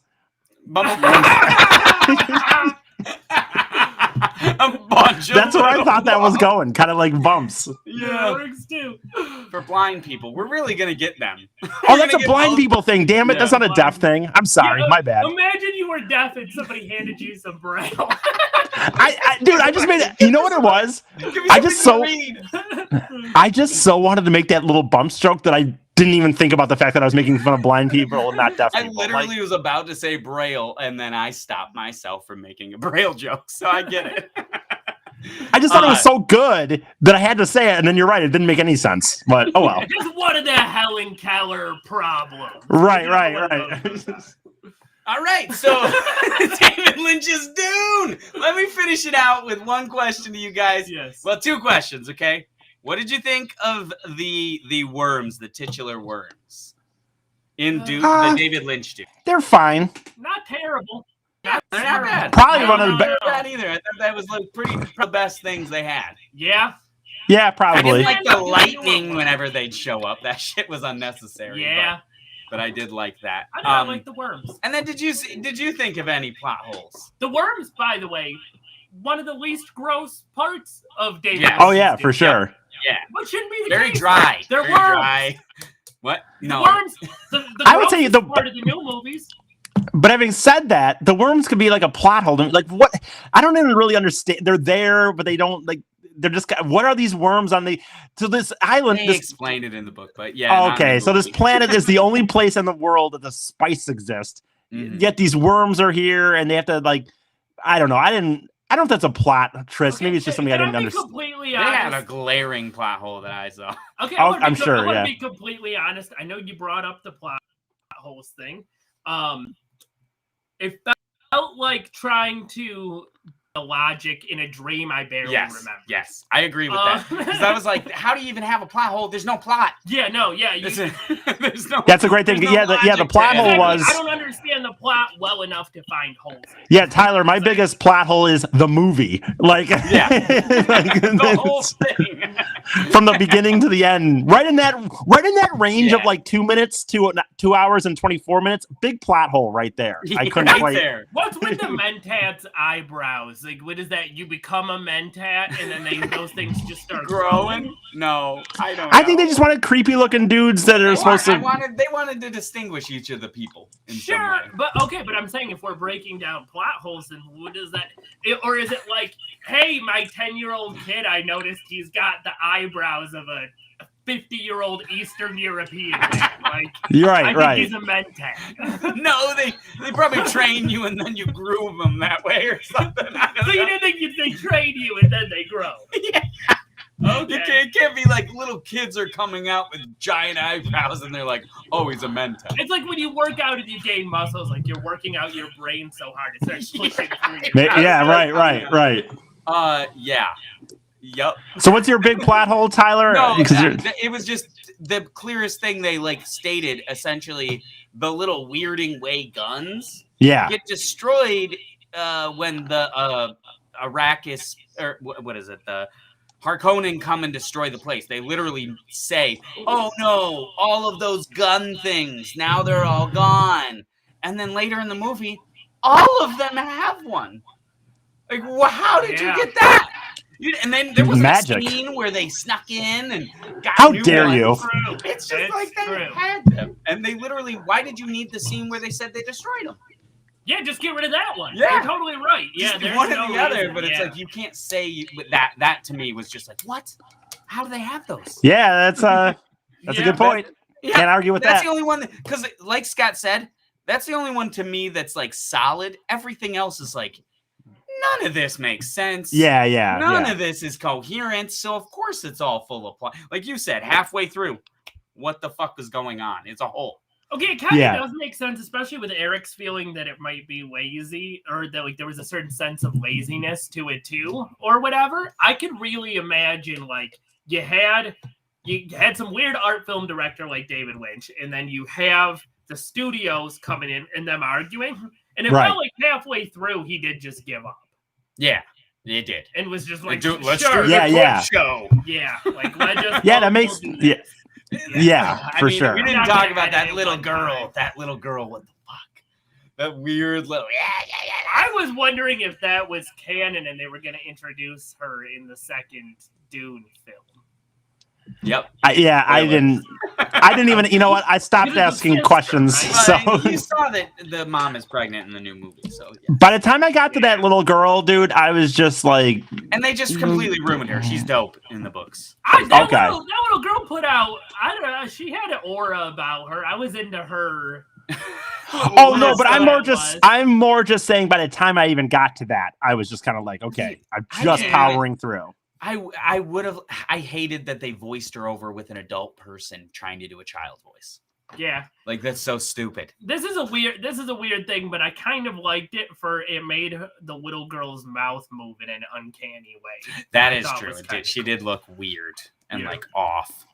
That's where I thought that was going, kind of like bumps. Yeah, works too. For blind people, we're really gonna get them. Oh, that's a blind people thing. Damn it, that's not a deaf thing. I'm sorry, my bad. Imagine you were deaf and somebody handed you some braille. Dude, I just made it. You know what it was? I just so wanted to make that little bumps joke that I didn't even think about the fact that I was making fun of blind people and not deaf people. I literally was about to say braille, and then I stopped myself from making a braille joke, so I get it. I just thought it was so good that I had to say it, and then you're right, it didn't make any sense. But oh well. Just one of the Helen Keller problems. Right. All right, so David Lynch's Dune. Let me finish it out with one question to you guys. Yes. Well, two questions, okay? What did you think of the worms, the titular worms in Dune, the David Lynch Dune? They're fine. Not terrible. They're not bad. Probably I one of don't the think they're bad either. I thought that was like the best things they had. Yeah. Yeah, I probably. didn't like the lightning whenever they'd show up. That shit was unnecessary. Yeah. But I did like that. I like the worms. And then did you think of any plot holes? The worms, by the way, one of the least gross parts of David. Yeah. Oh yeah, for sure. Yeah. What shouldn't be the Very case. dry. They're Very worms. dry. What? No. The worms. The I would say grossest part of the new movies. But having said that, the worms could be like a plot hole. Like what? I don't even really understand. They're there, but they don't like. They're just. What are these worms on the? So this island. They This, explained it in the book, but yeah. not in okay, the so this movie. planet is the only place in the world that the spice exists. Mhm. Yet these worms are here, and they have to like. I don't know. I don't know if that's a plot, Tris. Maybe it's just something I didn't understand. Completely They had honest. a glaring plot hole that I saw. Okay, Oh, I'm sure, I want yeah. to be completely honest. I know you brought up the plot holes thing. It felt like trying to the logic in a dream I barely remember. Yes, I agree with that. Because I was like, how do you even have a plot hole? There's no plot. Yeah, no, yeah. There's no. That's a great thing. there's no Yeah, the logic plot to hole it. was. I don't understand the plot well enough to find holes. Yeah, Tyler, my biggest plot hole is the movie. Like, Yeah. like, The whole thing. from the beginning to the end, right in that range of Yeah. like 2 minutes to 2 hours and 24 minutes. Big plot hole right there. I couldn't right quite. there. What's with the mentat's eyebrows? Like, what is that? You become a mentat, and then those things just start Growing? No, I don't know. I think they just wanted creepy looking dudes that are supposed to. They wanted to distinguish each of the people. In some Sure, way. but I'm saying if we're breaking down plot holes, then what is that? Or is it like, hey, my 10-year-old kid, I noticed he's got the eyebrows of a 50-year-old Eastern European man. Like, You're I right, think right. he's a mentat. No, they probably train you and then you groove them that way or something. I don't So you know. didn't think they train you and then they grow? Yeah. Okay. It can't be like little kids are coming out with giant eyebrows and they're like, oh, he's a mentat. It's like when you work out and you gain muscles, like you're working out your brain so hard it starts pushing through your Yeah, right. Yeah. Yup. So what's your big plot hole, Tyler? No, Because you're- it was just the clearest thing they like stated. Essentially, the little weirding way guns yeah, get destroyed when the Arrakis or what is it? The Harkonnen come and destroy the place. They literally say, "Oh no, all of those gun things now they're all gone." And then later in the movie, all of them have one. Like, how did you get that? And then there was Magic. a scene where they snuck in and got How new dare ones. you? True. It's just like they true. had them, and they literally. Why did you need the scene where they said they destroyed them? Yeah, just get rid of that one. Yeah. You're totally right. Yeah, Just there's one no or the other, reason. but it's Yeah. like you can't say that. That to me was just like, what? How do they have those? yeah. That's a Yeah, good point. Yeah, Can't argue with that's that. the only one because, like Scott said, that's the only one to me that's like solid. Everything else is like, none of this makes sense. Yeah. None of this is coherent. So of course it's all full of plot. Like you said, halfway through, what the fuck is going on? It's a hole. Okay, it kind of Yeah. does make sense, especially with Eric's feeling that it might be lazy, or that like there was a certain sense of laziness to it too, or whatever. I could really imagine like you had some weird art film director like David Lynch, and then you have the studios coming in and them arguing, and it Right. felt like halfway through he did just give up Yeah, it did. and was just like, Let's sure, do the Yeah, yeah. clip show. yeah, like let's just Yeah, that we'll makes do yeah, this. yeah, I for mean, sure. We didn't Not talk that about I that had little one girl. time. That little girl. What the fuck? That weird little. I was wondering if that was canon and they were going to introduce her in the second Dune film. Yep. I didn't even. You know what? I stopped You didn't asking sister, questions. right? So But you saw that the mom is pregnant in the new movie. So yeah. by the time I got to that little girl, dude, I was just like, And they just completely ruined her. She's dope in the books. That Okay. little girl put out, I don't know, she had an aura about her. I was into her. oh no, but That's I'm more just saying. By the time I even got to that, I was just kind of like, okay, I'm just I- powering through. I would have. I hated that they voiced her over with an adult person trying to do a child voice. Yeah. Like, that's so stupid. This is a weird thing, but I kind of liked it for it made the little girl's mouth move in an uncanny way. That I is thought true. was It kinda did. She did look weird and Yeah. like off.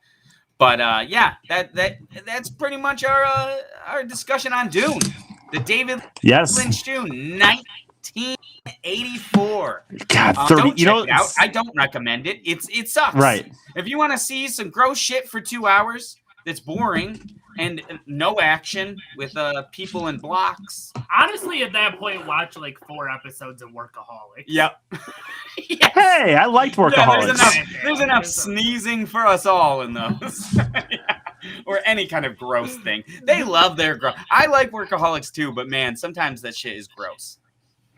But yeah, that's pretty much our discussion on Dune, the David Yes. Lynch Dune, 1984. God, 30. Don't You check know, it out. I don't recommend it. It sucks. right. If you want to see some gross shit for 2 hours, that's boring and no action with people in blocks. Honestly, at that point, watch like 4 episodes of Workaholics. Yep. Yes. Hey, I liked Yeah, Workaholics. there's enough sneezing for us all in those. Yeah. Or any kind of gross thing. They love their gross. I like Workaholics too, but man, sometimes that shit is gross.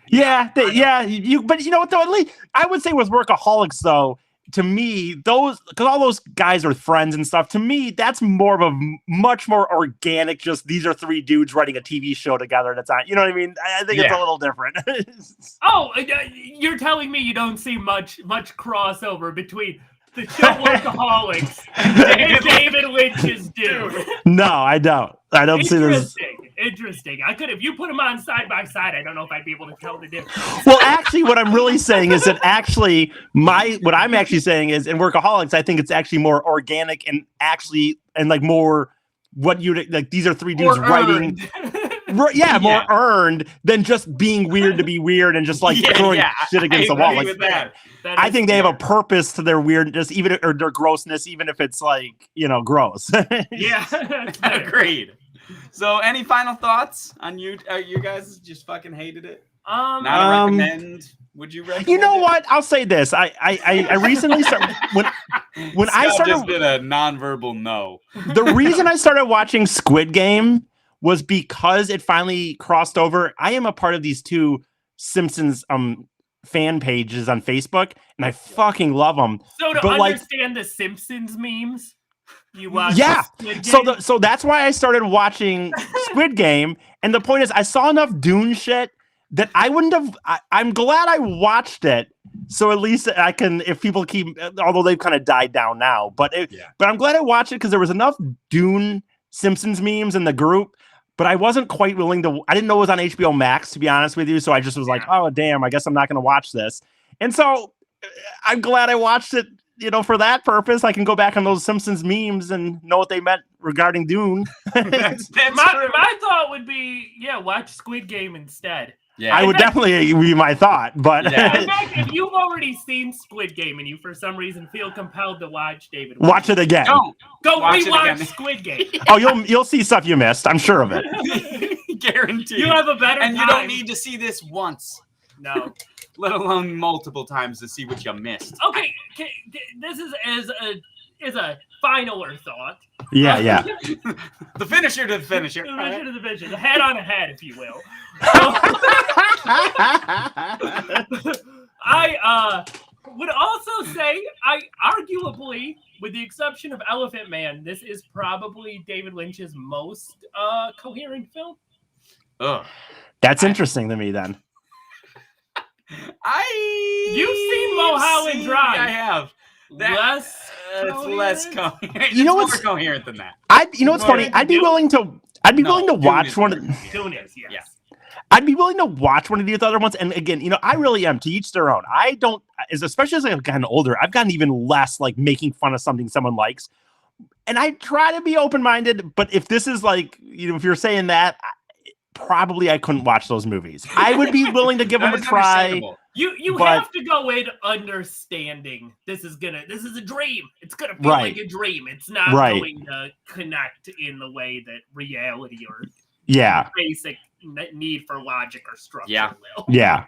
Yeah, but you know what though? At least I would say with Workaholics though, to me, because all those guys are friends and stuff. To me, that's more of a much more organic. Just these are 3 dudes writing a TV show together. That's on. You know what I mean? I think it's a little different. Oh, you're telling me you don't see much crossover between the show Workaholics and David Lynch's Dune? No, I don't. I don't see this. Interesting. I could, if you put them on side by side, I don't know if I'd be able to tell the difference. Well, actually, what I'm really saying is that what I'm actually saying is in Workaholics, I think it's actually more organic and like more what you'd like. These are 3 dudes writing. More earned than just being weird to be weird and just like throwing shit against the wall. Like, I think they have a purpose to their weirdness, or their grossness, even if it's like, gross. Yeah, agreed. So, any final thoughts on you? You guys just fucking hated it. Not recommend. Would you recommend? You know it? what? I'll say this. I recently started when I started just did a nonverbal no. The reason I started watching Squid Game was because it finally crossed over. I am a part of these 2 Simpsons fan pages on Facebook, and I fucking love them. So to understand the Simpsons memes, you watch Squid Game? So that's why I started watching Squid Game. And the point is, I saw enough Dune shit that I wouldn't have. I'm glad I watched it, so at least I can. If people keep, although they've kind of died down now, but I'm glad I watched it because there was enough Dune Simpsons memes in the group. But I wasn't quite willing to. I didn't know it was on HBO Max, to be honest with you. So I just was like, oh damn, I guess I'm not going to watch this. And so I'm glad I watched it. For that purpose, I can go back on those Simpsons memes and know what they meant regarding Dune. my thought would be, watch Squid Game instead. Yeah, I would definitely be my thought, but in fact, if you've already seen Squid Game and you for some reason feel compelled to watch David, watch it again. Go rewatch Squid Game. Oh, you'll see stuff you missed. I'm sure of it. Guaranteed. You have a better and time. You don't need to see this once. No. Let alone multiple times to see what you missed. Okay, this is as a finaler thought. Yeah. The finisher to the finisher. The head on a head, if you will. I would also say, arguably, with the exception of Elephant Man, this is probably David Lynch's most coherent film. Ugh. That's interesting to me then. You've seen Mulholland Drive. I have. It's less coherent. You know what's more coherent than that? What's funny? I'd be willing to watch one. Dune is, yes. Yeah. I'd be willing to watch one of these other ones. And again, I really am, to each their own. I don't, especially as I've gotten older, I've gotten even less like making fun of something someone likes. And I try to be open-minded, but if this is like, if you're saying that, probably I couldn't watch those movies. I would be willing to give them a try. You have to go in understanding this is a dream. It's gonna feel like a dream. It's not going to connect in the way that reality or basic need for logic or structure will. Yeah.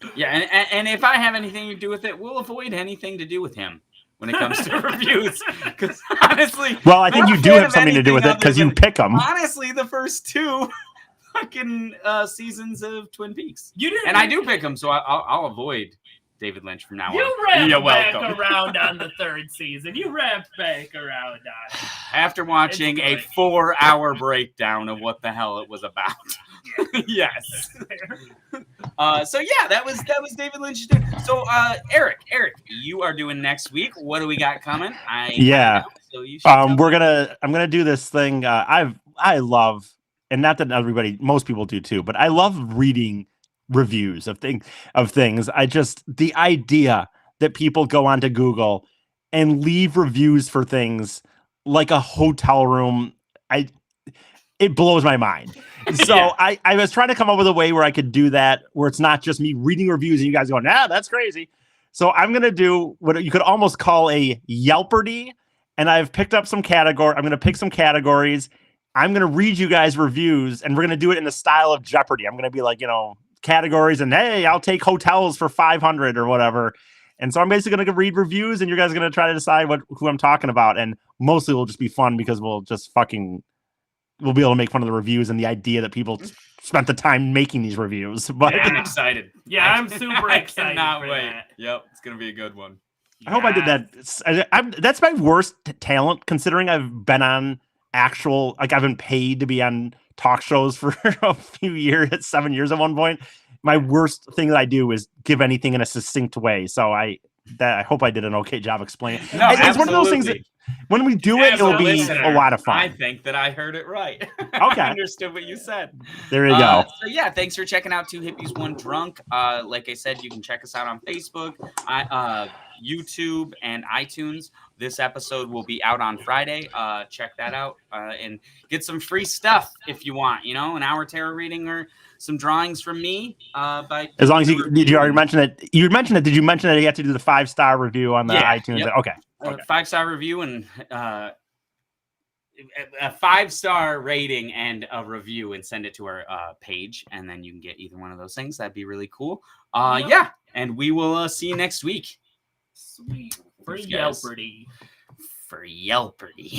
And if I have anything to do with it, we'll avoid anything to do with him when it comes to reviews. Because honestly, well, I think you do have something to do with it because you pick them. Honestly, the first 2 fucking seasons of Twin Peaks. And I do pick them, so I'll avoid David Lynch from now on. You wrapped back around on the 3rd season. You wrapped back around on it. After watching a 4-hour breakdown of what the hell it was about. Yes. So yeah, that was David Lynch's Dune. So Eric, you are doing next week. What do we got coming? I'm gonna do this thing. love, and not that most people do too, but I love reading reviews of things. The idea that people go onto Google and leave reviews for things like a hotel room, it blows my mind. So Yeah. I was trying to come up with a way where I could do that, where it's not just me reading reviews and you guys going, that's crazy. So I'm going to do what you could almost call a Yelperdy. And I've picked up some category. I'm going to pick some categories. I'm going to read you guys reviews, and we're going to do it in the style of Jeopardy. I'm going to be like, categories, and hey, I'll take hotels for 500 or whatever. And so I'm basically going to read reviews, and you guys are going to try to decide who I'm talking about. And mostly will just be fun because we'll be able to make fun of the reviews and the idea that people spent the time making these reviews. But I'm excited. Yeah, I'm super I excited. cannot for wait. that. Yep, it's gonna be a good one. I hope I did that. That's my worst talent, considering I've been on I've been paid to be on talk shows for a few years, 7 years at one point. My worst thing that I do is give anything in a succinct way. So I hope I did an okay job explaining. No, it's one of those things that when we do it, As it'll a be listener, a lot of fun. I think that I heard it right. Okay. I understood what you said. There you go. So yeah, thanks for checking out Two Hippies, One Drunk. Like I said, you can check us out on Facebook, YouTube, and iTunes. This episode will be out on Friday. Check that out and get some free stuff if you want. An hour tarot reading or some drawings from me. As long as did you already mention it? You mentioned it. Did you mention that you have to do the 5-star review on the iTunes? Yep. Okay. 5-star review and a 5-star rating and a review, and send it to our page, and then you can get either one of those things. That'd be really cool. Yeah, and we will see you next week. Sweet. For Thanks, guys. Yelperdy. For Yelperdy.